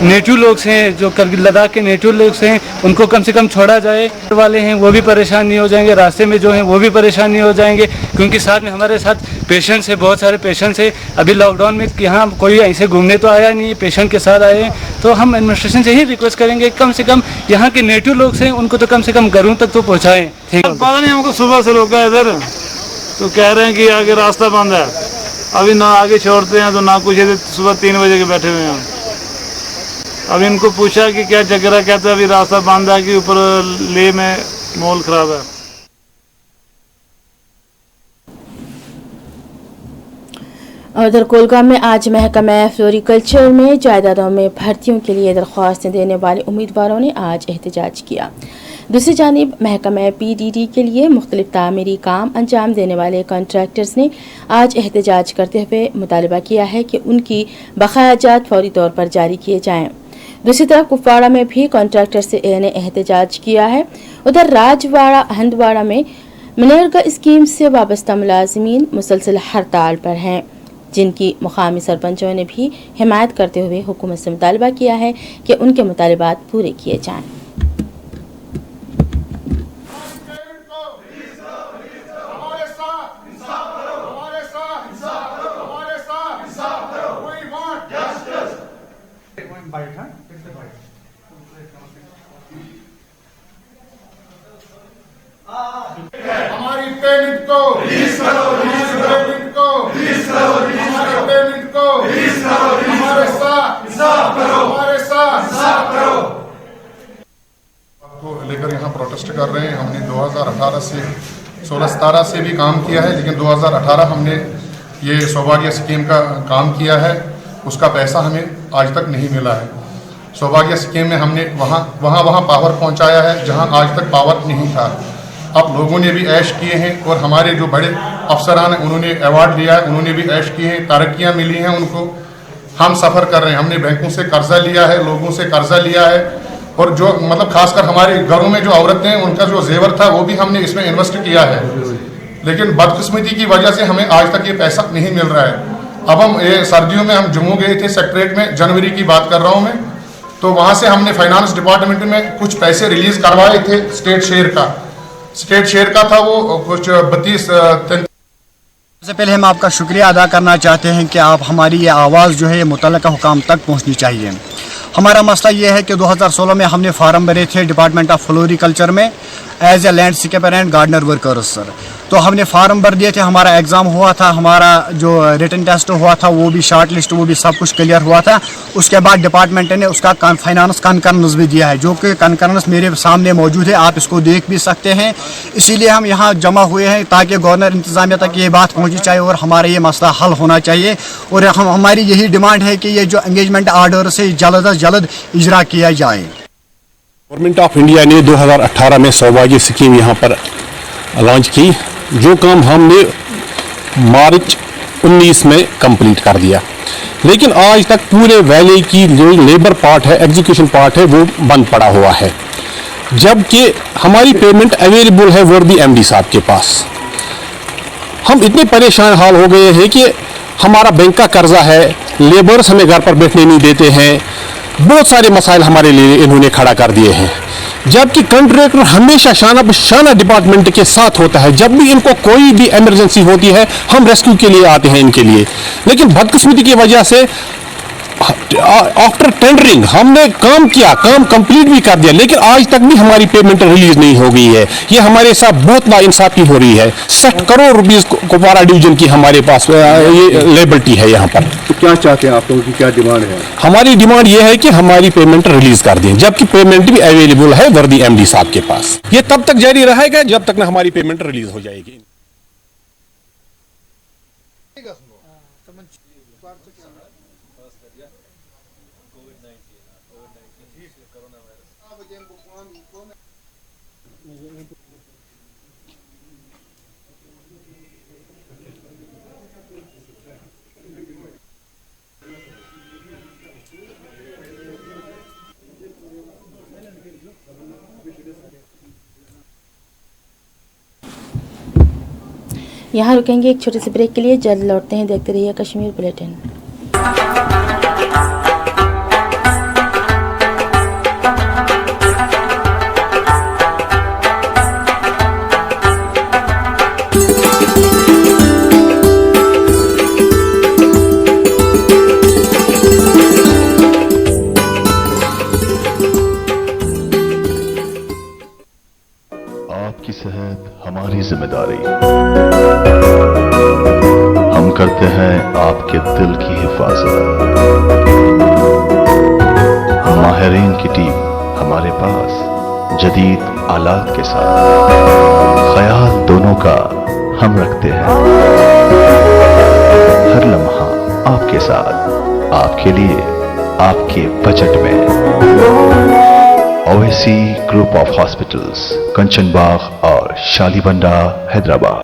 नेटिव लोग हैं, जो करगिल लद्दाख के नेटिव लोग हैं, उनको कम से कम छोड़ा जाए। वाले हैं वो भी परेशान नहीं हो जाएंगे, रास्ते में जो हैं वो भी परेशान नहीं हो जाएंगे, क्योंकि साथ में हमारे साथ पेशेंट्स है, बहुत सारे पेशेंट्स है। अभी लॉकडाउन में यहाँ कोई ऐसे घूमने तो आया नहीं है, पेशेंट के साथ आए हैं। तो हम एडमिनिस्ट्रेशन से ही रिक्वेस्ट करेंगे कम से कम यहाँ के नेटिव लोग हैं उनको तो कम से कम घरों तक तो पहुँचाएँ। पता नहीं, हमको सुबह से रोका है इधर, तो कह रहे हैं कि आगे रास्ता बंद है। अभी ना आगे छोड़ते हैं तो ना कुछ है। सुबह 3 बजे के बैठे हुए हैं। अभी इनको पूछा कि क्या चक्कर है, कहते हैं अभी रास्ता बंद है कि ऊपर ले में माहौल खराब है। उधर कोलगाम में आज महकमा फ्लोरिकल्चर में जायदादों में भर्तियों के लिए दरख्वास्तें देने वाले उम्मीदवारों ने आज एहतजाज किया। दूसरी जानिब महकमा PDD के लिए मुख्तलिफ तामीरी काम अंजाम देने वाले कॉन्ट्रैक्टर्स ने आज एहतजाज करते हुए मुतालबा किया है कि उनकी बकायाजात फौरी तौर पर जारी किए जाएं। दूसरी तरफ कुपवाड़ा में भी कॉन्ट्रैक्टर्स ने एहतजाज किया है। उधर राजवाड़ा हंदवाड़ा में मनरेगा स्कीम से वाबस्ता मुलाजमीन मुसलसल हड़ताल पर हैं, जिनकी मुकामी सरपंचों ने भी हिमायत करते हुए हुकूमत से मुतालबा किया है कि उनके मुतालबात पूरे किए जाएं। बैठा पेमेंट को रिलीज करो, पेमेंट को रिलीज करो, पेमेंट को रिलीज करो, हमारे साथ इंसाफ करो, हमारे साथ इंसाफ करो। को लेकर यहाँ प्रोटेस्ट कर रहे हैं। हमने 2018 से 16-17 से भी काम किया है, लेकिन 2018 हमने ये सौभाग्य स्कीम का काम किया है, उसका पैसा हमें आज तक नहीं मिला है। सौभाग्य स्कीम में हमने वहाँ पावर पहुँचाया है जहाँ आज तक पावर नहीं था। अब लोगों ने भी ऐश किए हैं और हमारे जो बड़े अफसरान हैं उन्होंने अवार्ड लिया है, उन्होंने भी ऐश किए हैं, तरक्कियाँ मिली हैं उनको। हम सफ़र कर रहे हैं, हमने बैंकों से कर्जा लिया है, लोगों से कर्जा लिया है, और जो मतलब खासकर हमारे घरों में जो औरतें हैं उनका जो जेवर था वो भी हमने इसमें इन्वेस्ट किया है, लेकिन बदकिस्मती की वजह से हमें आज तक ये पैसा नहीं मिल रहा है। अब हम ये सर्दियों में हम जम्मू गए थे सेक्रेटरीट में, जनवरी की बात कर रहा हूँ मैं, तो वहाँ से हमने फाइनेंस डिपार्टमेंट में कुछ पैसे रिलीज करवाए थे स्टेट शेयर का था वो कुछ 32-33। सबसे पहले हम आपका शुक्रिया अदा करना चाहते हैं कि आप हमारी ये आवाज़ जो है ये मुतल्लिका हुकाम तक पहुँचनी चाहिए। हमारा मसला ये है कि 2016 में हमने फार्म भरे थे डिपार्टमेंट ऑफ फ्लोरिकल्चर में as a landscaper and gardener workers sir. तो हमने फार्म भर दिए थे, हमारा एग्ज़ाम हुआ था, हमारा जो रिटन टेस्ट हुआ था वो भी शॉर्ट लिस्ट, वो भी सब कुछ क्लियर हुआ था। उसके बाद डिपार्टमेंट ने उसका फाइनेंस कनकरेंस भी दिया है, जो कि कनकरेंस मेरे सामने मौजूद है, आप इसको देख भी सकते हैं। इसीलिए हम यहाँ जमा हुए हैं ताकि गवर्नर इंतज़ामिया तक ये बात पहुँचनी चाहिए और हमारा ये मसला हल होना चाहिए। और हमारी यही डिमांड है कि ये जो एंगेजमेंट आर्डर से जल्द अज जल्द इजरा किया जाए। गवर्नमेंट ऑफ इंडिया ने 2018 में सौभाग्य स्कीम यहाँ पर लॉन्च की, जो काम हमने मार्च 19 में कंप्लीट कर दिया, लेकिन आज तक पूरे वैली की जो लेबर पार्ट है, एग्जीक्यूशन पार्ट है, वो बंद पड़ा हुआ है, जबकि हमारी पेमेंट अवेलेबल है वर्दी एमडी साहब के पास। हम इतने परेशान हाल हो गए हैं कि हमारा बैंक का कर्जा है, लेबर्स हमें घर पर बैठने नहीं देते हैं, बहुत सारे मसाइल हमारे लिए इन्होंने खड़ा कर दिए हैं, जबकि कॉन्ट्रैक्टर हमेशा शाना डिपार्टमेंट के साथ होता है। जब भी इनको कोई भी इमरजेंसी होती है हम रेस्क्यू के लिए आते हैं इनके लिए, लेकिन बदकिस्मती की वजह से आफ्टर टेंडरिंग हमने काम किया, काम कंप्लीट भी कर दिया, लेकिन आज तक भी हमारी पेमेंट रिलीज नहीं हो गई है। ये हमारे साथ बहुत नाइंसाफी हो रही है। 60 करोड़ रुपीस कुपवारा डिवीजन की हमारे पास ये लेबिलिटी है यहाँ पर। तो क्या चाहते हैं आप लोगों की, क्या डिमांड है? हमारी डिमांड ये है कि हमारी पेमेंट रिलीज कर दें, जबकि पेमेंट भी अवेलेबल है वर्दी एमडी साहब के पास। ये तब तक जारी रहेगा जब तक ना हमारी पेमेंट रिलीज हो जाएगी। यहाँ रुकेंगे एक छोटे से ब्रेक के लिए, जल्द लौटते हैं। देखते रहिए कश्मीर बुलेटिन। आपकी सेहत हमारी जिम्मेदारी। हम करते हैं आपके दिल की हिफाजत। माहिरीन की टीम हमारे पास जदीद आलात के साथ, ख्याल दोनों का हम रखते हैं। हर लम्हा आपके साथ, आपके लिए, आपके बजट में। ओवैसी ग्रुप ऑफ हॉस्पिटल्स, कंचन बाग और शालीबंडा, हैदराबाद।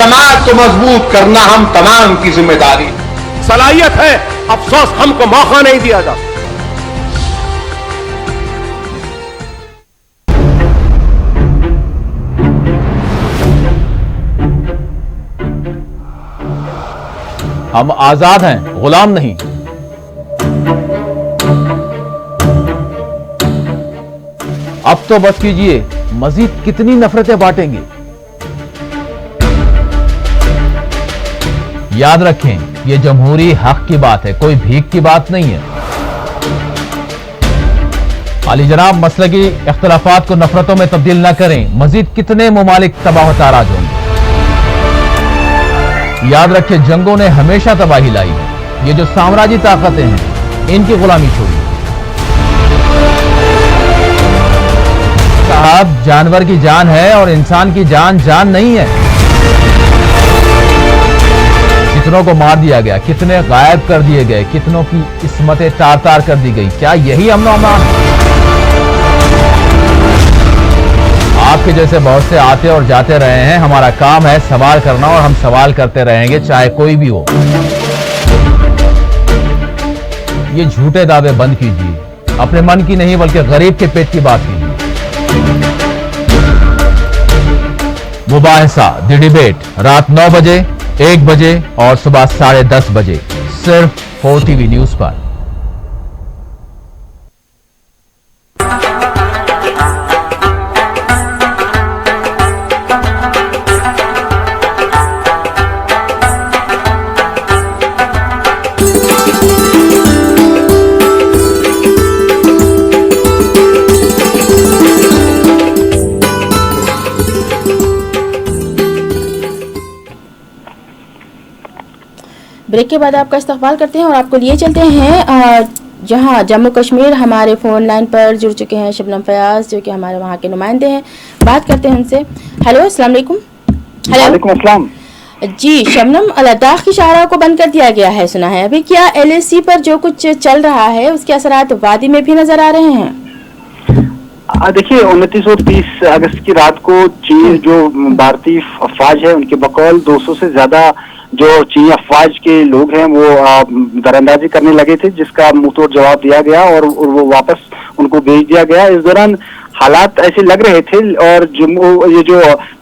समाज को मजबूत करना हम तमाम की जिम्मेदारी। सलाहियत है, अफसोस हमको मौका नहीं दिया जाता। हम आजाद हैं, गुलाम नहीं। तो बस कीजिए, मजीद कितनी नफरतें बांटेंगे। याद रखें, ये जमहूरी हक की बात है, कोई भीख की बात नहीं है। आलीजनाब मसलकी इख्तलाफात को नफरतों में तब्दील न करें, मजीद कितने मुमालिक तबाह ताराज होंगे। याद रखें, जंगों ने हमेशा तबाही लाई है। ये जो साम्राज्य ताकतें हैं, इनकी गुलामी छोड़िए। साहब, जानवर की जान है और इंसान की जान जान नहीं है। कितनों को मार दिया गया, कितने गायब कर दिए गए, कितनों की इस्मतें तार तार कर दी गई। क्या यही अमन व अमान? आपके जैसे बहुत से आते और जाते रहे हैं। हमारा काम है सवाल करना और हम सवाल करते रहेंगे, चाहे कोई भी हो। ये झूठे दावे बंद कीजिए, अपने मन की नहीं बल्कि गरीब के पेट की बात कीजिए। मुबाहिसा द डिबेट रात 9 बजे, 1 बजे और सुबह 10:30 बजे सिर्फ 4TV न्यूज पर। ब्रेक के बाद आपका इस्तकबाल करते हैं और आपको लिए चलते हैं जहां जम्मू कश्मीर। हमारे फोन लाइन पर जुड़ चुके हैं शबनम फयाज, जो कि हमारे वहां के नुमाइंदे हैं। बात करते हैं उनसे। हेलो, अस्सलाम वालेकुम। वालेकुम अस्सलाम जी शबनम, लद्दाख की शाहराह को बंद कर दिया गया है, सुना है अभी। क्या LAC पर जो कुछ चल रहा है उसके असरात वादी में भी नजर आ रहे हैं? देखिए, 29 और 30 अगस्त की रात को चीन जो भारतीय अफवाज है उनके बकौल 200 से ज्यादा जो चीनी अफवाज के लोग हैं वो दरअंदाजी करने लगे थे, जिसका मुंहतोड़ जवाब दिया गया और वो वापस उनको भेज दिया गया। इस दौरान हालात ऐसे लग रहे थे और ये जो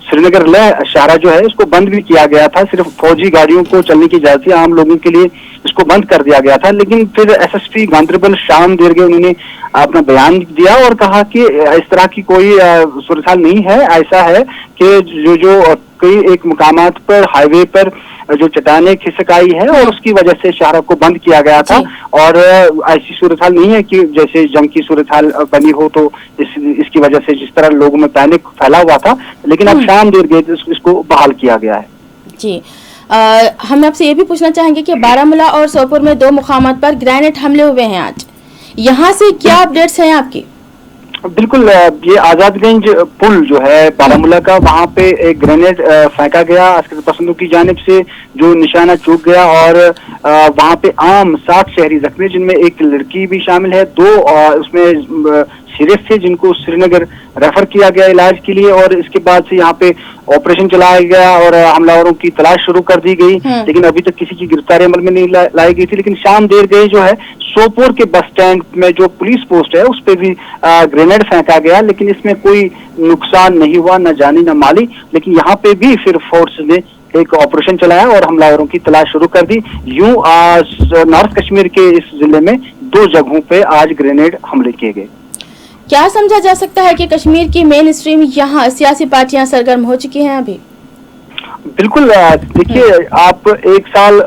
श्रीनगर लेह शाहराह जो है इसको बंद भी किया गया था। सिर्फ फौजी गाड़ियों को चलने की इजाजत थी, आम लोगों के लिए इसको बंद कर दिया गया था। लेकिन फिर SSP गांधरबल शाम देरगे उन्होंने अपना बयान दिया और कहा कि इस तरह की कोई सूरत हाल नहीं है। ऐसा है कि जो कई एक मुकामात पर हाईवे पर जो चट्टानें खिसक आई है और उसकी वजह से शाहराह को बंद किया गया था। और ऐसी सूरत हाल नहीं है कि जैसे जंग की सूरत हाल बनी हो, तो इसकी वजह से जिस तरह लोगों में पैनिक फैला हुआ था, लेकिन अब शाम देर गए इसको बहाल किया गया है। जी, हम आपसे ये भी पूछना चाहेंगे कि बारामूला और सोपोर में 2 मुकामात पर ग्रेनेड हमले हुए हैं आज। यहाँ से क्या अपडेट्स हैं आपकी? बिल्कुल, ये आजादगंज पुल जो है बारामूला का, वहाँ पे एक ग्रेनेड फेंका गया अस्कर पसंदों की जानिब से, जो निशाना चूक गया और वहाँ पे आम 60 शहरी जख्मी, जिनमें एक लड़की भी शामिल है। 2 उसमें सीरियस थे जिनको श्रीनगर रेफर किया गया इलाज के लिए। और इसके बाद से यहाँ पे ऑपरेशन चलाया गया और हमलावरों की तलाश शुरू कर दी गई, लेकिन अभी तक किसी की गिरफ्तारी अमल में नहीं लाई गई थी। लेकिन शाम देर गए जो है सोपोर के बस स्टैंड में जो पुलिस पोस्ट है उस पर भी ग्रेनेड फेंका गया, लेकिन इसमें कोई नुकसान नहीं हुआ, न जानी न माली। लेकिन यहाँ पे भी फिर फोर्स ने एक ऑपरेशन चलाया और हमलावरों की तलाश शुरू कर दी। यूं नॉर्थ कश्मीर के इस जिले में 2 जगहों पे आज ग्रेनेड हमले किए गए। क्या समझा जा सकता है कि कश्मीर की मेन स्ट्रीम यहाँ सियासी पार्टियां सरगर्म हो चुकी हैं अभी? बिल्कुल, देखिए, आप 1 साल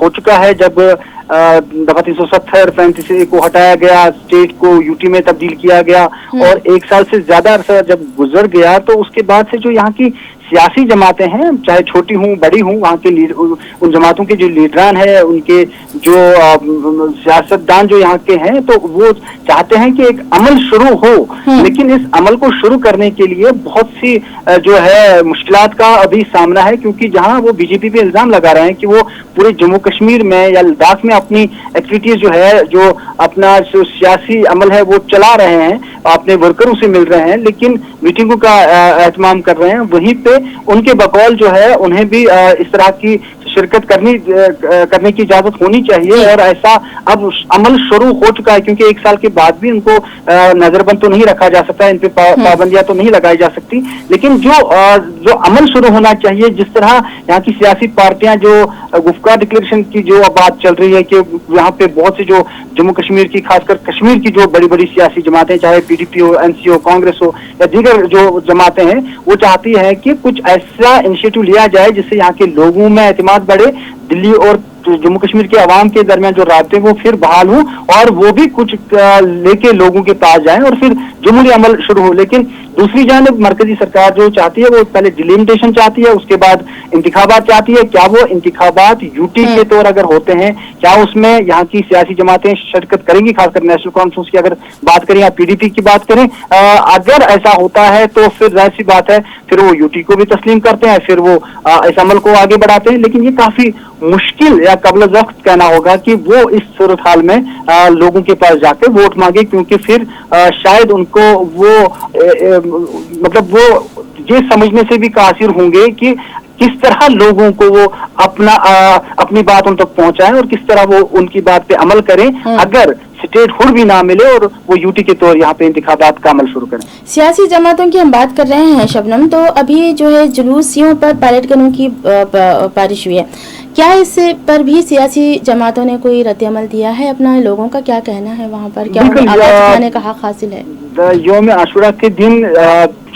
हो चुका है जब दफा 370 पैंतीस को हटाया गया, स्टेट को UT में तब्दील किया गया और 1 साल से ज्यादा अरसा जब गुजर गया तो उसके बाद से जो यहाँ की सियासी जमातें हैं, चाहे छोटी हूँ बड़ी हूँ, वहाँ के उन जमातों के जो लीडरान है, उनके जो सियासतदान जो यहाँ के हैं, तो वो चाहते हैं कि एक अमल शुरू हो। लेकिन इस अमल को शुरू करने के लिए बहुत सी जो है मुश्किलात का अभी सामना है, क्योंकि जहाँ वो BJP पे इल्जाम लगा रहे हैं कि वो पूरे जम्मू कश्मीर में या लद्दाख में अपनी एक्टिविटीज जो है, जो अपना जो सियासी अमल है वो चला रहे हैं, अपने वर्करों से मिल रहे हैं, लेकिन मीटिंगों का एहतमाम कर रहे हैं। वहीं पे उनके बकौल जो है उन्हें भी इस तरह की शिरकत करने की इजाजत होनी चाहिए। और ऐसा अब अमल शुरू हो चुका है, क्योंकि 1 साल के बाद भी उनको नजरबंद तो नहीं रखा जा सकता, इन पे पाबंदियां तो नहीं लगाई जा सकती, लेकिन जो अमल शुरू होना चाहिए, जिस तरह यहाँ की सियासी पार्टियां जो गुफ्का डिक्लेरेशन की जो बात चल रही है कि यहाँ पे बहुत सी जो जम्मू कश्मीर की, खासकर कश्मीर की जो बड़ी बड़ी सियासी जमातें, चाहे पीडीपी हो, एनसी हो, कांग्रेस हो या दीगर जो जमातें हैं, वो चाहती है कि कुछ ऐसा इनिशिएटिव लिया जाए जिससे यहाँ के लोगों में एतमाद बढ़े, दिल्ली और जम्मू कश्मीर के अवाम के दरमियान जो राब्ते वो फिर बहाल हो और वो भी कुछ लेके लोगों के पास जाएं और फिर जमहूरी अमल शुरू हो। लेकिन दूसरी जानिब मरकजी सरकार जो चाहती है वो पहले डिलिमिटेशन चाहती है, उसके बाद इंतखाबात चाहती है। क्या वो इंतखाबात यूटी के तौर अगर होते हैं, क्या उसमें यहाँ की सियासी जमातें शिरकत करेंगी? खासकर नेशनल कॉन्फ्रेंस की अगर बात करें या पीडीपी की बात करें, अगर ऐसा होता है तो फिर जाहिर सी बात है फिर वो यूटी को भी तस्लीम करते हैं, फिर वो इस अमल को आगे बढ़ाते हैं। लेकिन ये काफी मुश्किल या कबल वक्त कहना होगा कि वो इस सूरत हाल में लोगों के पास जाके वोट मांगे, क्योंकि फिर शायद उनको वो मतलब वो ये समझने से भी कासिर होंगे कि किस तरह लोगों को वो अपनी बात उन तक पहुंचाएं और किस तरह वो उनकी बात पे अमल करें अगर स्टेटहुड भी ना मिले और वो यूटी के तौर यहाँ पे इंतखाबात का अमल शुरू करें। सियासी जमातों की हम बात कर रहे हैं शबनम, तो अभी जो है जुलूसियों पर पैरेड गनों की बारिश हुई है, क्या इस पर भी सियासी जमातों ने कोई रद्द-ए-अमल दिया है? अपना लोगों का क्या कहना है वहाँ पर, क्या आवाज उठाने का हक हासिल है? यौम आशुरा के दिन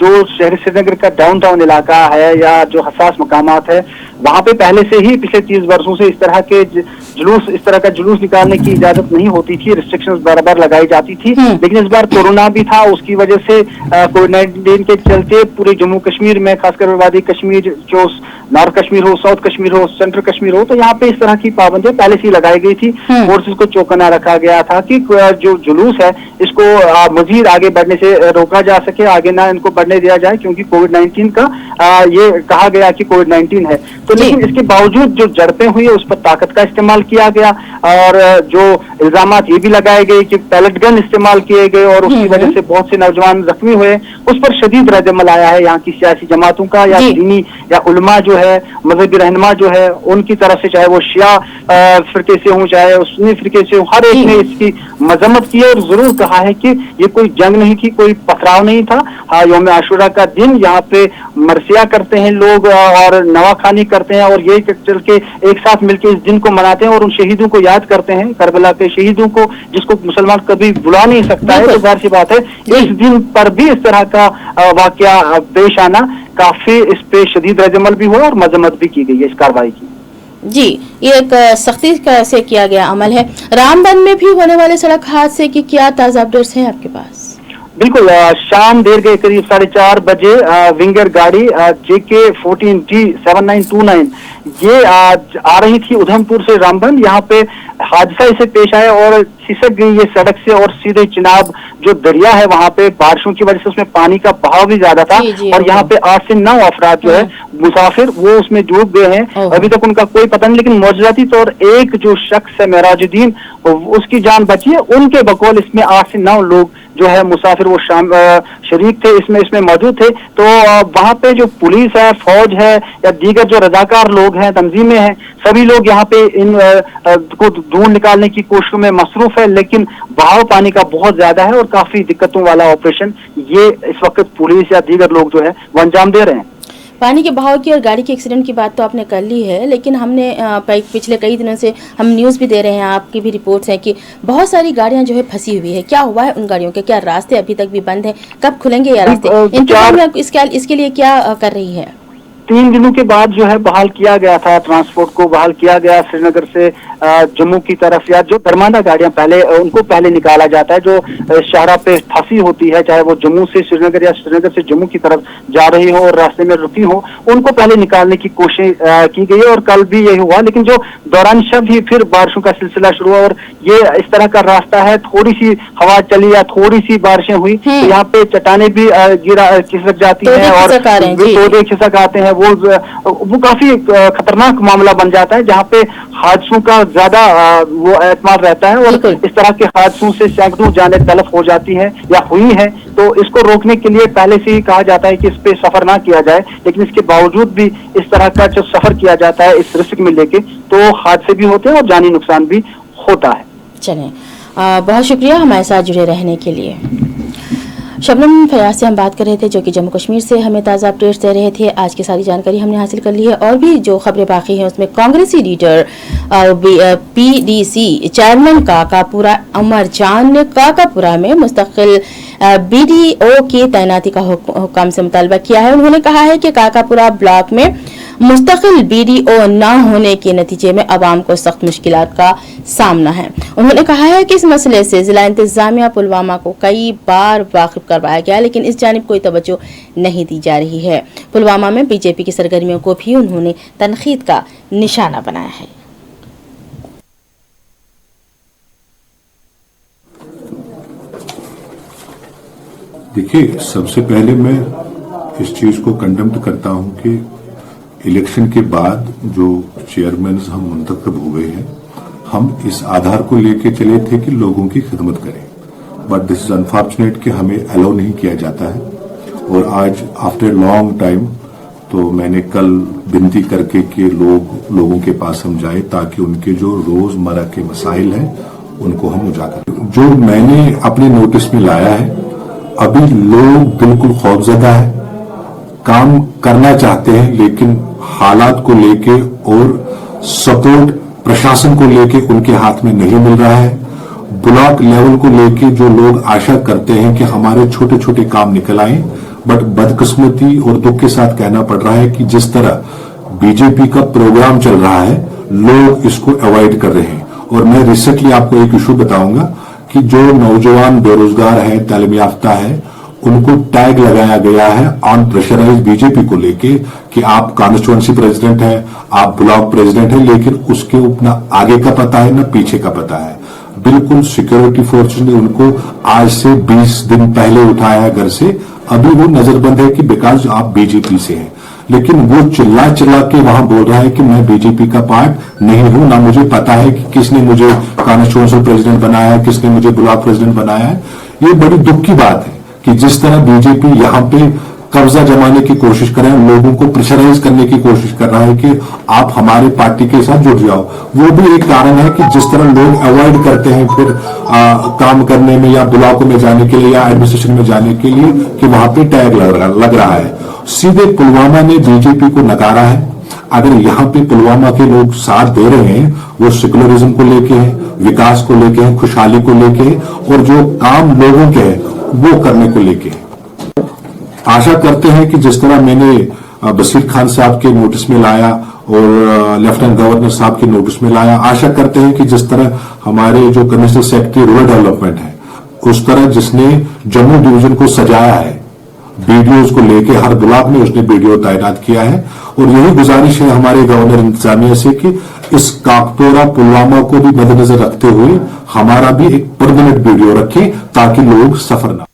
जो शहर श्रीनगर का डाउनटाउन इलाका है या जो हसास मकामात है, वहाँ पे पहले से ही पिछले 30 वर्षों से इस तरह के इस तरह का जुलूस निकालने की इजाजत नहीं होती थी, रिस्ट्रिक्शंस बराबर लगाई जाती थी। लेकिन इस बार कोरोना भी था, उसकी वजह से कोविड-19 के चलते पूरे जम्मू कश्मीर में, खासकर वादी कश्मीर, जो नॉर्थ कश्मीर हो, साउथ कश्मीर हो, सेंट्रल कश्मीर हो, तो यहाँ पे इस तरह की पाबंदियां पहले से ही लगाई गई थी। फोर्सेस को चौकन्ना रखा गया था कि जो जुलूस है इसको मजीद आगे बढ़ने से रोका जा सके, आगे ना इनको बढ़ने दिया जाए, क्योंकि कोविड-19 का ये कहा गया कि कोविड-19 है। तो लेकिन इसके बावजूद जो झड़पें हुई है उस पर ताकत का इस्तेमाल किया गया और जो इल्जामात ये भी लगाए गए कि पैलेट गन इस्तेमाल किए गए और उसकी वजह से बहुत से नौजवान जख्मी हुए, उस पर शदीद रद्द-ए-अमल आया है यहाँ की सियासी जमातों का या दीनी या उलमा जो है, मजहबी रहनुमा जो है, उनकी तरफ से, चाहे वो शिया फिरके से हो चाहे सुन्नी फिरके से हो, हर एक ने इसकी मजम्मत की और जरूर कहा है कि ये कोई जंग नहीं थी, कोई पथराव नहीं था। यौम आशुरा का दिन यहाँ पे मरसिया करते हैं लोग और नवाखानी करते हैं और ये चल के एक साथ मिलकर इस दिन को मनाते हैं और उन शहीदों को याद करते हैं, करबला के शहीदों को, जिसको मुसलमान कभी भुला नहीं सकता है। तो जाहिर सी बात है इस दिन पर भी इस तरह का वाकया पेश आना, काफी इस पे शदीद रद्द-ए-अमल भी हुआ और मजम्मत भी की गई है इस कार्रवाई की। जी, ये एक सख्ती से किया गया अमल है। रामबन में भी होने वाले सड़क हादसे की क्या ताज़ा अपडेट्स हैं आपके पास? बिल्कुल, शाम देर के करीब 4:30 बजे विंगर गाड़ी JK 14D 7929 ये आ रही थी उधमपुर से रामबन। यहाँ पे हादसा इसे पेश आया और खिसक गई ये सड़क से और सीधे चिनाब जो दरिया है वहाँ पे बारिशों की वजह से उसमें पानी का बहाव भी ज्यादा था और यहाँ पे 8 से 9 अफराद जो है मुसाफिर वो उसमें डूब गए हैं। अभी तक उनका कोई पता नहीं, लेकिन मौजूदाती तौर एक जो शख्स है मेराजुद्दीन, उसकी जान बची है। उनके बकौल इसमें 8 से 9 लोग जो है मुसाफिर वो शरीक थे, इसमें मौजूद थे। तो वहाँ पे जो पुलिस है, फौज है या दीगर जो रजाकार लोग हैं, तंजीमें हैं, सभी लोग यहाँ पे इन को ढूंढ निकालने की कोशिशों में मसरूफ है, लेकिन बहाव पानी का बहुत ज्यादा है और काफी दिक्कतों वाला ऑपरेशन ये इस वक्त पुलिस या दीगर लोग जो है वो अंजाम दे रहे हैं। पानी के बहाव की और गाड़ी के एक्सीडेंट की बात तो आपने कर ली है, लेकिन हमने पिछले कई दिनों से हम न्यूज़ भी दे रहे हैं, आपकी भी रिपोर्ट्स हैं कि बहुत सारी गाड़ियां जो है फंसी हुई है। क्या हुआ है उन गाड़ियों के? क्या रास्ते अभी तक भी बंद हैं? कब खुलेंगे ये रास्ते? इंतजाम इसके लिए क्या कर रही है? 3 दिनों के बाद जो है बहाल किया गया था, ट्रांसपोर्ट को बहाल किया गया श्रीनगर से जम्मू की तरफ, या जो दरमांदा गाड़ियां पहले उनको पहले निकाला जाता है, जो शाहरा पे फंसी होती है, चाहे वो जम्मू से श्रीनगर या श्रीनगर से जम्मू की तरफ जा रही हो और रास्ते में रुकी हो, उनको पहले निकालने की कोशिश की गई और कल भी यही हुआ। लेकिन जो दौरान शब ही फिर बारिशों का सिलसिला शुरू हुआ और ये इस तरह का रास्ता है, थोड़ी सी हवा चली या थोड़ी सी बारिशें हुई तो यहाँ पे चट्टाने भी खिसक जाती है और पौधे खिसक आते हैं, वो काफी खतरनाक मामला बन जाता है, जहाँ पे हादसों का ज्यादा वो एतमाद रहता है और इस तरह के हादसों से सैकड़ों जाने तलफ हो जाती है या हुई है। तो इसको रोकने के लिए पहले से ही कहा जाता है कि इस पे सफर ना किया जाए, लेकिन इसके बावजूद भी इस तरह का जो सफर किया जाता है इस रिस्क में लेके, तो हादसे भी होते हैं और जानी नुकसान भी होता है। चलिए, बहुत शुक्रिया हमारे साथ जुड़े रहने के लिए। शबनम फयाज से हम बात कर रहे थे, जो कि जम्मू कश्मीर से हमें ताज़ा अपडेट्स दे रहे थे। आज की सारी जानकारी हमने हासिल कर ली है और भी जो खबरें बाकी हैं उसमें कांग्रेसी लीडर पीडीसी चेयरमैन काकापुरा अमर जान ने काकापुरा में मुस्तकिल बीडीओ की तैनाती का हुक्म से मुतालबा किया है। उन्होंने कहा है कि काकापुरा ब्लॉक में मुस्तकिल बीडीओ न होने के नतीजे में आवाम को सख्त मुश्किलात का सामना है। उन्होंने कहा है कि इस मसले से जिला इंतजामिया पुलवामा को कई बार वाकिफ करवाया गया, लेकिन इस जानिब कोई तवज्जो नहीं दी जा रही है। पुलवामा में बीजेपी की सरगर्मियों को भी उन्होंने तनकीद का निशाना बनाया है। देखिए, सबसे पहले मैं इस चीज को कंडेम करता हूं कि इलेक्शन के बाद जो चेयरमैन हम मुंतखब हुए हैं, हम इस आधार को लेके चले थे कि लोगों की खिदमत करें, बट दिस इज अनफॉर्चुनेट कि हमें अलाउ नहीं किया जाता है। और आज आफ्टर लॉन्ग टाइम तो मैंने कल विनती करके कि लोगों के पास हम जाए ताकि उनके जो रोजमर्रा के मसाइल हैं उनको हम उजागर करें। जो मैंने अपने नोटिस में लाया है, अभी लोग बिल्कुल खौफजदा है, काम करना चाहते हैं लेकिन हालात को लेके और सपोर्ट प्रशासन को लेके उनके हाथ में नहीं मिल रहा है। ब्लॉक लेवल को लेके जो लोग आशा करते हैं कि हमारे छोटे छोटे काम निकल आए, बट बदकिस्मती और दुख के साथ कहना पड़ रहा है कि जिस तरह बीजेपी का प्रोग्राम चल रहा है, लोग इसको अवॉइड कर रहे हैं। और मैं रिसेंटली आपको एक इशू बताऊंगा कि जो नौजवान बेरोजगार है, तालीम याफ्ता है, उनको टैग लगाया गया है ऑन प्रेशराइज बीजेपी को लेके कि आप कॉन्स्टिट्यूएंसी प्रेसिडेंट है, आप ब्लॉक प्रेसिडेंट है, लेकिन उसके ना आगे का पता है ना पीछे का पता है। बिल्कुल सिक्योरिटी फोर्सेस ने उनको आज से 20 दिन पहले उठाया है घर से। अभी वो नजरबंद है कि बिकॉज आप बीजेपी से हैं, लेकिन वो चिल्ला चिल्ला के वहां बोल रहा है कि मैं बीजेपी का पार्ट नहीं हूं, ना मुझे पता है कि किसने मुझे कॉन्स्टिट्यूएंसी प्रेसिडेंट बनाया है, किसने मुझे ब्लॉक प्रेसिडेंट बनाया है। ये बड़ी दुख की बात है कि जिस तरह बीजेपी यहां पे कब्जा जमाने की कोशिश कर रहा है, लोगों को प्रेशराइज करने की कोशिश कर रहा है कि आप हमारे पार्टी के साथ जुड़ जाओ। वो भी एक कारण है कि जिस तरह लोग अवॉइड करते हैं फिर काम करने में या ब्लॉकों में जाने के लिए या एडमिनिस्ट्रेशन में जाने के लिए कि वहां पे टैग लग रहा है। सीधे पुलवामा ने बीजेपी को नकारा है। अगर यहाँ पे पुलवामा के लोग साथ दे रहे हैं, वो सेकुलरिज्म को लेके है, विकास को लेके है, खुशहाली को लेके है, और जो काम लोगों के है वो करने को लेके। आशा करते हैं कि जिस तरह मैंने बशीर खान साहब के नोटिस में लाया और लेफ्टिनेंट गवर्नर साहब के नोटिस में लाया, आशा करते हैं कि जिस तरह हमारे जो कमिश्नर सेक्रेटरी रूरल डेवलपमेंट है, उस तरह जिसने जम्मू डिवीजन को सजाया है, बीडीओ को लेके हर ब्लॉक में उसने बीडीओ तैनात किया है। और यही गुजारिश है हमारे गवर्नर इंतजामिया से कि इस काकपोरा पुलवामा को भी मद्देनजर रखते हुए हमारा भी एक परमानेंट बीडीओ रखें ताकि लोग सफर न।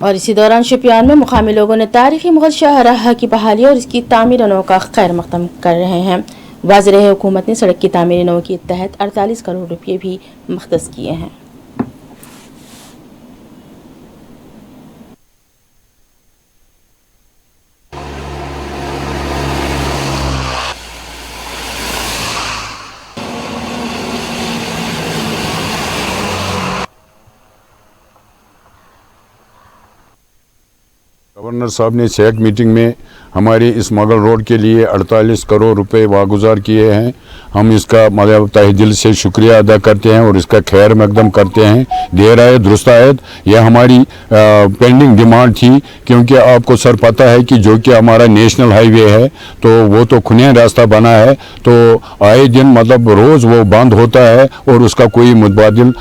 और इसी दौरान शोपियान में मुकामी लोगों ने तारीखी मुगल शाहराह की बहाली और इसकी तामीर नौ का खैर मकदम कर रहे हैं। वाज़ेह है, हुकूमत ने सड़क की तामीर नौ के तहत 48 करोड़ रुपये भी मख्तस किए हैं। गवर्नर साहब ने सेक मीटिंग में हमारी इस मुगल रोड के लिए 48 करोड़ रुपए वागुजार किए हैं। हम इसका मतलब तहे दिल से शुक्रिया अदा करते हैं और इसका खैर मकदम करते हैं। देर आए दुरुस्त आयत, यह हमारी पेंडिंग डिमांड थी, क्योंकि आपको सर पता है कि जो कि हमारा नेशनल हाईवे है तो वो तो खुनिया रास्ता बना है, तो आए दिन मतलब रोज़ वो बंद होता है और उसका कोई मुतबादिल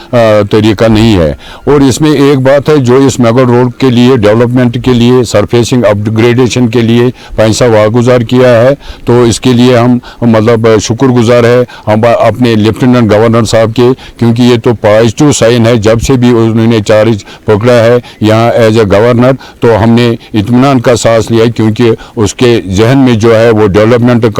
तरीका नहीं है। और इसमें एक बात है, जो इस मुगल रोड के लिए डेवलपमेंट के लिए सरफेसिंग अपग्रेडेशन के लिए पैसा वागुजार किया है, तो इसके लिए हम मतलब शुक्रगुजार है हम अपने लेफ्टिनेंट गवर्नर साहब के, क्योंकि ये तो पॉजिटिव साइन है। जब से भी उन्होंने चार्ज पकड़ा है यहाँ एज ए गवर्नर, तो हमने इत्मीनान का सांस लिया, क्योंकि उसके जहन में जो है वो डेवलपमेंट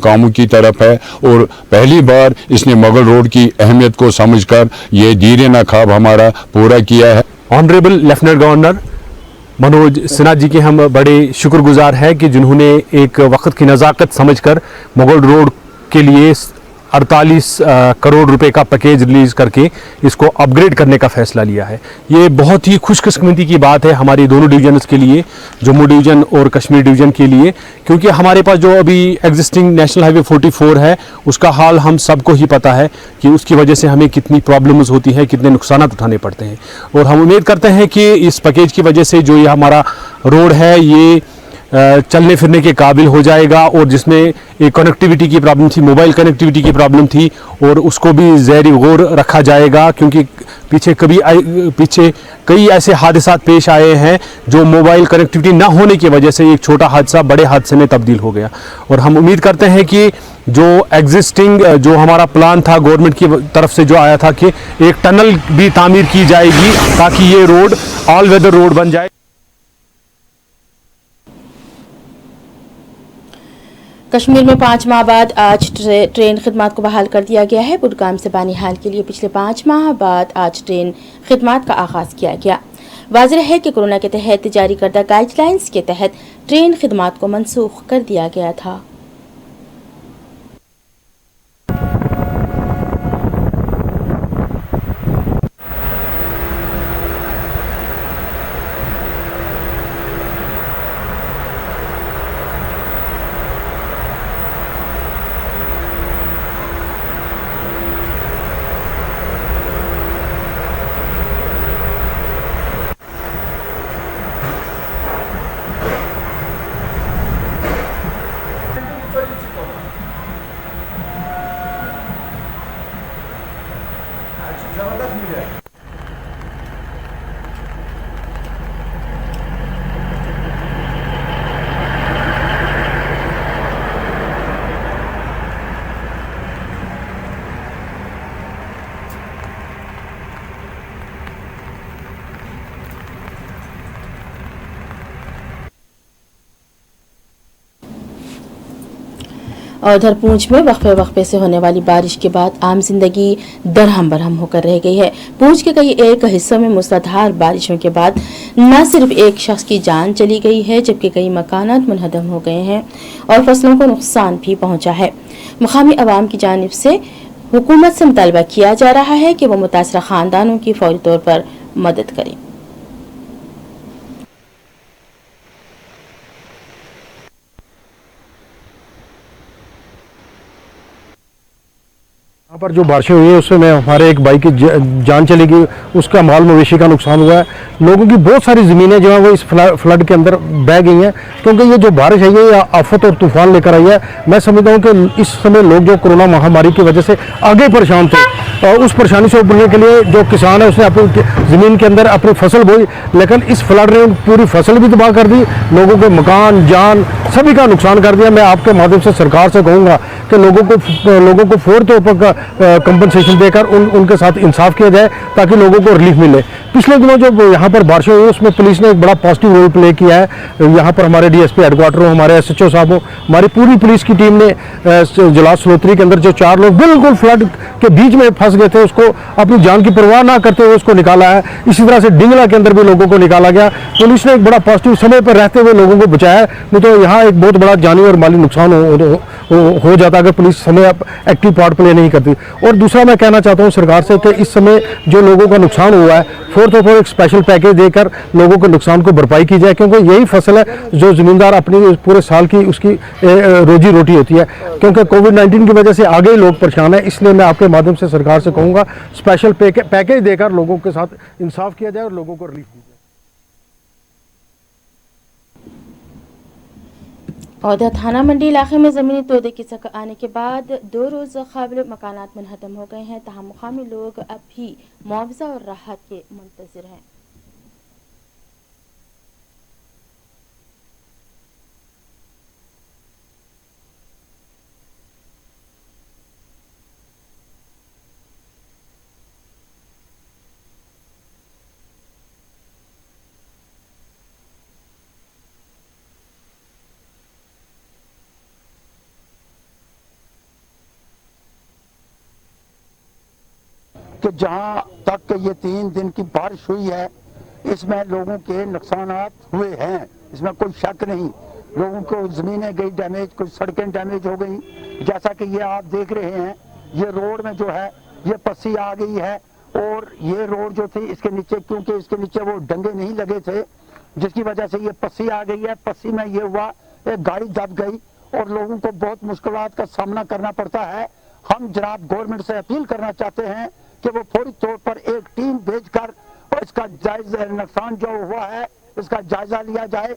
कामों की तरफ है, और पहली बार इसने मुगल रोड की अहमियत को समझकर ये दीवाना ख्वाब हमारा पूरा किया है। Honourable lieutenant governor Manoj Sinha ji के हम बड़े शुक्रगुजार हैं कि जिन्होंने एक वक्त की नज़ाकत समझकर मुगल रोड के लिए 48 करोड़ रुपए का पैकेज रिलीज करके इसको अपग्रेड करने का फैसला लिया है। ये बहुत ही खुशकिस्मती की बात है हमारी दोनों डिवीजन्स के लिए, जम्मू डिवीज़न और कश्मीर डिवीज़न के लिए, क्योंकि हमारे पास जो अभी एग्जिस्टिंग नेशनल हाईवे 44 है उसका हाल हम सबको ही पता है कि उसकी वजह से हमें कितनी प्रॉब्लम्स होती हैं, कितने नुकसान उठाने पड़ते हैं। और हम उम्मीद करते हैं कि इस पैकेज की वजह से जो ये हमारा रोड है ये चलने फिरने के काबिल हो जाएगा, और जिसमें एक कनेक्टिविटी की प्रॉब्लम थी, मोबाइल कनेक्टिविटी की प्रॉब्लम थी, और उसको भी ज़ेर गौर रखा जाएगा, क्योंकि पीछे कई ऐसे हादसा पेश आए हैं जो मोबाइल कनेक्टिविटी ना होने की वजह से एक छोटा हादसा बड़े हादसे में तब्दील हो गया। और हम उम्मीद करते हैं कि जो एग्जिस्टिंग जो हमारा प्लान था गवर्नमेंट की तरफ से जो आया था कि एक टनल भी तामीर की जाएगी ताकि ये रोड ऑल वेदर रोड बन जाए। कश्मीर में 5 माह बाद आज ट्रेन खिदमत को बहाल कर दिया गया है। बुडगाम से बानिहाल के लिए पिछले 5 माह बाद आज ट्रेन खिदमत का आगाज किया गया। वाज़ेह है कि कोरोना के तहत जारी करदा गाइडलाइंस के तहत ट्रेन खिदमत को मनसूख कर दिया गया था। और उधर पूंछ में वक्फे से होने वाली बारिश के बाद आम जिंदगी दरहम बरहम होकर रह गई है। पूंछ के कई एक हिस्सों में मूसलाधार बारिशों के बाद न सिर्फ एक शख्स की जान चली गई है जबकि कई मकानात मुनहदम हो गए हैं और फसलों को नुकसान भी पहुंचा है। मुकामी अवाम की जानिब से हुकूमत से मुतालबा किया जा रहा है कि वो मुतासरा खानदानों की फौरी तौर पर मदद करें। यहाँ पर जो बारिशें हुई है उसमें हमारे एक भाई की जान चली गई, उसका माल मवेशी का नुकसान हुआ है। लोगों की बहुत सारी ज़मीनें जो है वो इस फ्लड के अंदर बह गई हैं, क्योंकि ये जो बारिश है ये आफत और तूफान लेकर आई है। मैं समझता हूँ कि इस समय लोग जो कोरोना महामारी की वजह से आगे परेशान थे और उस परेशानी से उबरने के लिए जो किसान है उसने अपनी ज़मीन के अंदर अपनी फसल बोई, लेकिन इस फ्लड ने पूरी फसल भी तबाह कर दी, लोगों के मकान जान सभी का नुकसान कर दिया। मैं आपके माध्यम से सरकार से कहूँगा कि लोगों को फौरी तौर पर कंपनसेशन देकर उनके साथ इंसाफ किया जाए ताकि लोगों को रिलीफ मिले। पिछले दिनों जब यहाँ पर बारिशें हुई उसमें पुलिस ने एक बड़ा पॉजिटिव रोल प्ले किया है। यहाँ पर हमारे डीएसपी हेडक्वार्टर हो, हमारे एसएचओ साहब हो, हमारी पूरी पुलिस की टीम ने जलाल सलोत्री के अंदर जो 4 लोग बिल्कुल फ्लड के बीच में फंस गए थे उसको अपनी जान की परवाह ना करते हुए उसको निकाला है। इसी तरह से डिंगला के अंदर भी लोगों को निकाला गया। पुलिस ने एक बड़ा पॉजिटिव समय पर रहते हुए लोगों को बचाया, नहीं तो यहाँ एक बहुत बड़ा जानी और माली नुकसान हो जाता अगर पुलिस समय एक्टिव पार्ट प्ले नहीं करती। और दूसरा मैं कहना चाहता हूँ सरकार से कि इस समय जो लोगों का नुकसान हुआ है फोर्थ ऑफ ऑल एक स्पेशल पैकेज देकर लोगों के नुकसान को भरपाई की जाए, क्योंकि यही फसल है जो ज़मींदार अपनी पूरे साल की उसकी रोजी रोटी होती है। क्योंकि कोविड-19 की वजह से आगे ही लोग परेशान हैं, इसलिए मैं आपके माध्यम से सरकार से कहूँगा स्पेशल पैकेज देकर लोगों के साथ इंसाफ किया जाए और लोगों को रिलीफ दी जाए। औदा थाना मंडी इलाके में ज़मीनी तोड़े की सक आने के बाद 2 रोज़ काबिल मकानात मुनहदम हो गए हैं, तहाँ मुकामी लोग अब भी मुआवजा और राहत के मुंतज़िर हैं। कि जहां तक ये 3 दिन की बारिश हुई है इसमें लोगों के नुकसानात हुए हैं, इसमें कोई शक नहीं। लोगों को ज़मीनें गई डैमेज, कुछ सड़कें डैमेज हो गई। जैसा कि ये आप देख रहे हैं, ये रोड में जो है ये पस्सी आ गई है और ये रोड जो थी इसके नीचे, क्योंकि इसके नीचे वो डंगे नहीं लगे थे जिसकी वजह से ये पस्सी आ गई है। पस्सी में ये हुआ एक गाड़ी दब गई और लोगों को बहुत मुश्किलात का सामना करना पड़ता है। हम जनाब गवर्नमेंट से अपील करना चाहते हैं कि वो फौरी तौर पर एक टीम भेजकर और इसका जायजा, नुकसान जो हुआ है इसका जायजा लिया जाए।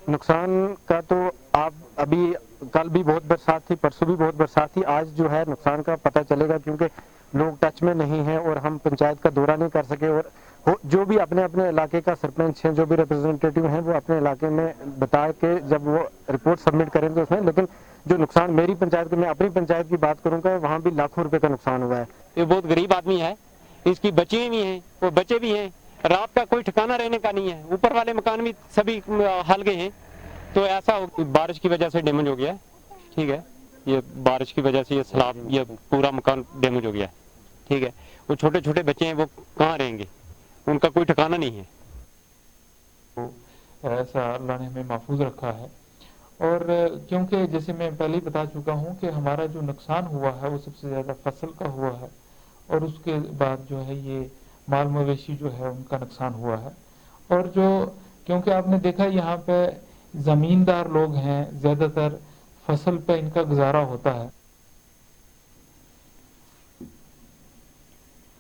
नुकसान का तो आप अभी कल भी बहुत बरसात थी, परसों भी बहुत बरसात थी, आज जो है नुकसान का पता चलेगा क्योंकि लोग टच में नहीं हैं और हम पंचायत का दौरा नहीं कर सके और जो भी अपने अपने इलाके का सरपंच हैं, जो भी रिप्रेजेंटेटिव हैं, वो अपने इलाके में बता के जब वो रिपोर्ट सबमिट करेंगे उसमें। लेकिन जो नुकसान मेरी पंचायत में, अपनी पंचायत की बात करूंगा, वहाँ भी लाखों रुपए का नुकसान हुआ है। ये बहुत गरीब आदमी है, इसकी बच्चियां भी हैं, वो बच्चे भी हैं, रात का कोई ठिकाना रहने का नहीं है। ऊपर वाले मकान भी सभी हल गए हैं, तो ऐसा बारिश की वजह से डैमेज हो गया है। ठीक है, ये बारिश की वजह से ये सैलाब, ये पूरा मकान डैमेज हो गया है। ठीक है, वो छोटे छोटे बच्चे हैं, वो कहाँ रहेंगे, उनका कोई ठिकाना नहीं है। तो ऐसा अल्लाह ने हमें महफूज रखा है। और क्योंकि जैसे मैं पहले ही बता चुका हूँ कि हमारा जो नुकसान हुआ है वो सबसे ज़्यादा फसल का हुआ है और उसके बाद जो है ये माल मवेशी जो है उनका नुकसान हुआ है। और जो क्योंकि आपने देखा यहाँ पे ज़मींदार लोग हैं, ज़्यादातर फसल पे इनका गुजारा होता है।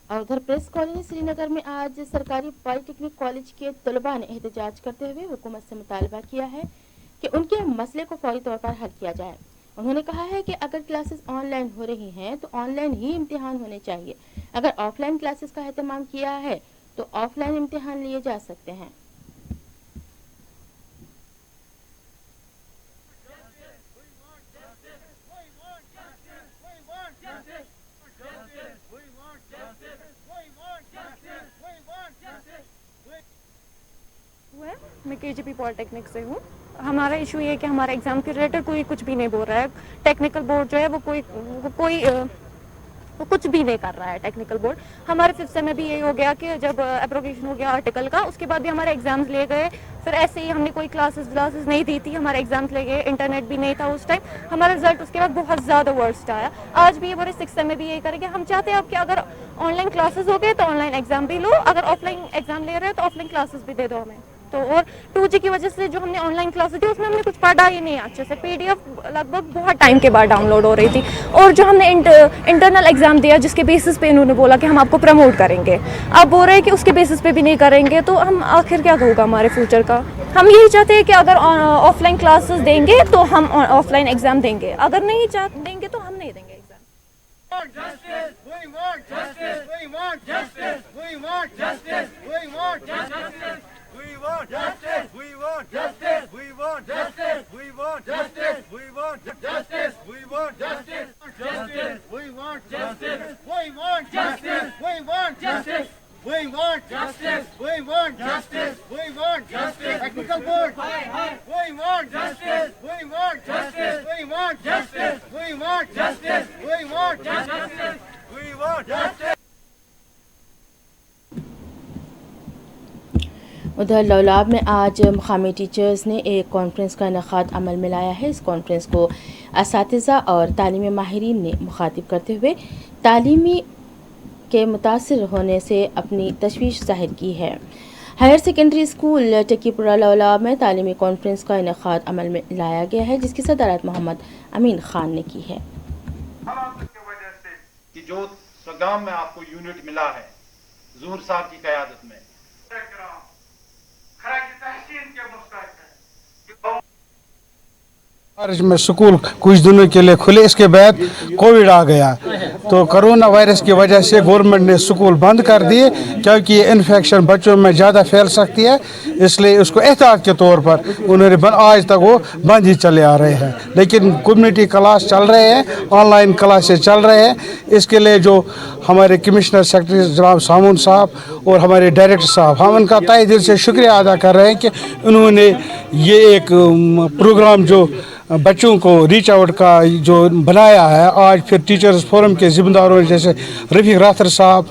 और उधर प्रेस कॉलोनी श्रीनगर में आज सरकारी पॉलिटेक्निक कॉलेज के तलबा ने एहतजाज करते हुए हुकूमत से मुतालबा किया है कि उनके मसले को फौरी तौर पर हल किया जाए। उन्होंने कहा है कि अगर क्लासेस ऑनलाइन हो रही हैं तो ऑनलाइन ही इम्तिहान होने चाहिए। अगर ऑफलाइन क्लासेस का एहतमाम किया है तो ऑफलाइन इम्तिहान लिए जा सकते हैं। मैं केजीपी पॉलिटेक्निक से हूँ। हमारा इशू ये है कि हमारा एग्जाम के रिलेटेड कोई कुछ भी नहीं बोल रहा है। टेक्निकल बोर्ड जो है वो कुछ भी नहीं कर रहा है। टेक्निकल बोर्ड हमारे 5th सेम में भी यही हो गया कि जब एब्रोगेशन हो गया आर्टिकल का, उसके बाद भी हमारे एग्जाम्स ले गए। फिर ऐसे ही हमने कोई क्लासेस नहीं दी थी, हमारे एग्जाम्स ले गए, इंटरनेट भी नहीं था उस टाइम। हमारा रिजल्ट उसके बाद बहुत ज़्यादा वर्स्ट आया। आज भी ये पूरे 6th सेम में भी यही करेंगे। हम चाहते हैं अब कि अगर ऑनलाइन क्लासेस हो गए तो ऑनलाइन एग्जाम भी लो, अगर ऑफलाइन एग्जाम ले रहे हैं तो ऑफलाइन क्लासेस भी दे दो हमें। तो और 2G की वजह से जो हमने ऑनलाइन क्लासेस दी उसमें हमने कुछ पढ़ा ही नहीं अच्छे से। PDF लगभग बहुत टाइम के बाद डाउनलोड हो रही थी। और जो हमने इंटरनल एग्जाम दिया जिसके बेसिस पे इन्होंने बोला कि हम आपको प्रमोट करेंगे, अब बोल रहे हैं कि उसके बेसिस पे भी नहीं करेंगे, तो हम आखिर क्या होगा हमारे फ्यूचर का। हम यही चाहते हैं कि अगर ऑफलाइन क्लासेस देंगे तो हम ऑफलाइन एग्जाम देंगे, अगर नहीं देंगे तो हम नहीं देंगे exam. Justice! We want justice! We want justice! We want justice! We want justice! We want justice! We want justice! We want justice! We want justice! We want justice! We want justice! Justice! We want justice! We want justice! We want justice! We want justice! We want justice! We want justice! Technical board! We want justice! We want justice! We want justice! We want justice! We want justice! We want justice! उधर लौलाब में आज मुकामी टीचर्स ने एक कॉन्फ्रेंस का इनेकाद अमल में लाया है। इस कॉन्फ्रेंस को असातिज़ा और तालीमी माहिरीन ने मुखातिब करते हुए तालीमी के मुतासिर होने से अपनी तशवीश जाहिर की है। हायर सेकेंडरी स्कूल टेकीपुरा लौलाब में तालीमी कॉन्फ्रेंस का इनेकाद अमल में लाया गया है, जिसकी सदारत मोहम्मद अमीन खान ने की है। कि जो गांव में आपको यूनिट मिला है ज़ूर साहब की क़यादत में, मार्च में स्कूल कुछ दिनों के लिए खुले, इसके बाद कोविड आ गया तो कोरोना वायरस की वजह से गवर्नमेंट ने स्कूल बंद कर दिए क्योंकि ये इन्फेक्शन बच्चों में ज़्यादा फैल सकती है, इसलिए उसको एहतियात के तौर पर उन्होंने आज तक वो बंद ही चले आ रहे हैं। लेकिन कम्युनिटी क्लास चल रहे हैं, ऑनलाइन क्लासेस चल रहे हैं। इसके लिए जो हमारे कमिश्नर सेक्रेटरी जनाब सामून साहब और हमारे डायरेक्टर साहब, हम उनका तहे दिल से शुक्रिया अदा कर रहे हैं कि उन्होंने ये एक प्रोग्राम जो बच्चों को रीच आउट का जो बनाया है। आज फिर टीचर्स फोरम के जिम्मेदारों जैसे रफ़ीक राथर साहब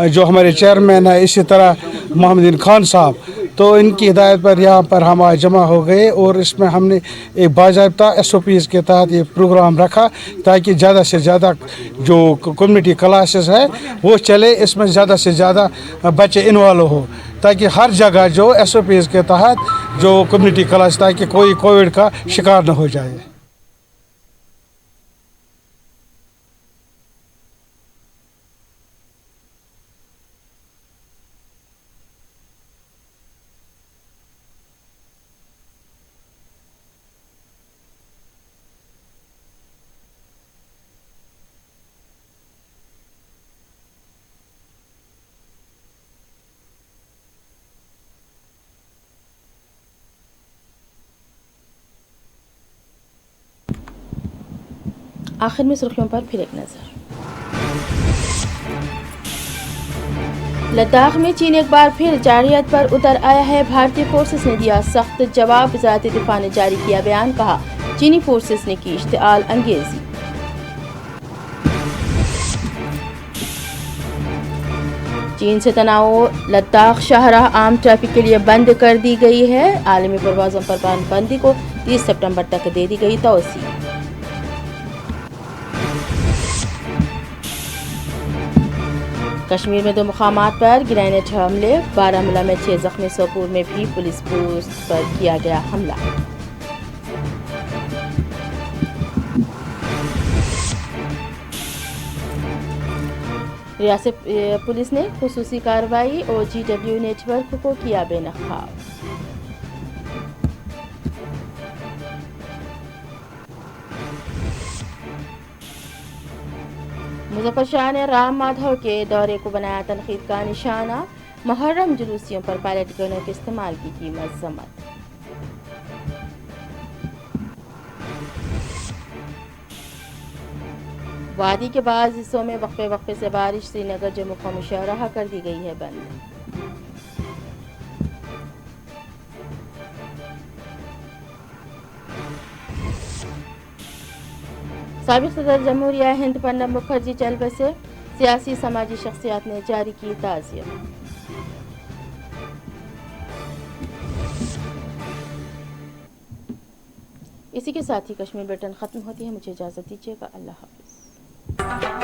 जो हमारे चेयरमैन है, इसी तरह मोहम्मदीन खान साहब, तो इनकी हिदायत पर यहाँ पर हम आज जमा हो गए और इसमें हमने एक बाज़ाब्ता SOPs के तहत ये प्रोग्राम रखा ताकि ज़्यादा से ज़्यादा जो कम्युनिटी क्लासेस है वो चले, इसमें ज़्यादा से ज़्यादा बच्चे इन्वॉल्व हो ताकि हर जगह जो SOPs के तहत जो कम्युनिटी क्लास ताकि कोई कोविड का शिकार न हो जाए। आखिर में सुर्खियों पर फिर एक नजर। लद्दाख में चीन एक बार फिर जारहियत पर उतर आया है। भारतीय फोर्सेस ने दिया सख्त जवाब। वज़ारत दिफा ने जारी किया बयान, कहा चीनी फोर्सेस ने की इश्तिआल अंगेजी। चीन से तनाव, लद्दाख शाहराह आम ट्रैफिक के लिए बंद कर दी गई है। आलमी परवाज़ों पर पाबंदी को 30 सितंबर तक दे दी गई तौसीह। कश्मीर में 2 मुकामात पर ग्रेनेड हमले, बारामूला में 6 जख्मी, सोपोर में भी पुलिस पोस्ट पर किया गया हमला। रियासत पुलिस ने खुसूसी कार्रवाई, OGW नेटवर्क को किया बेनकाब। मुजफ्फर शाह ने राम माधव के दौरे को बनाया तनकीद का निशाना। मुहर्रम जुलूसियों पर पायलट गनों के इस्तेमाल की मजम्मत। वादी के बाद हिस्सों में वक्फे वक्फे से बारिश, श्रीनगर जम्मू कौमी शाहराह कर दी गई है बंद। साबिक सदर जमहूरिया हिंद प्रणब मुखर्जी चल बसे। सियासी समाजी शख्सियात ने जारी की ताज़ियत। इसी के साथ ही कश्मीर बुलेटिन खत्म होती है। मुझे इजाज़त दीजिएगा। अल्लाह हाफ़िज़।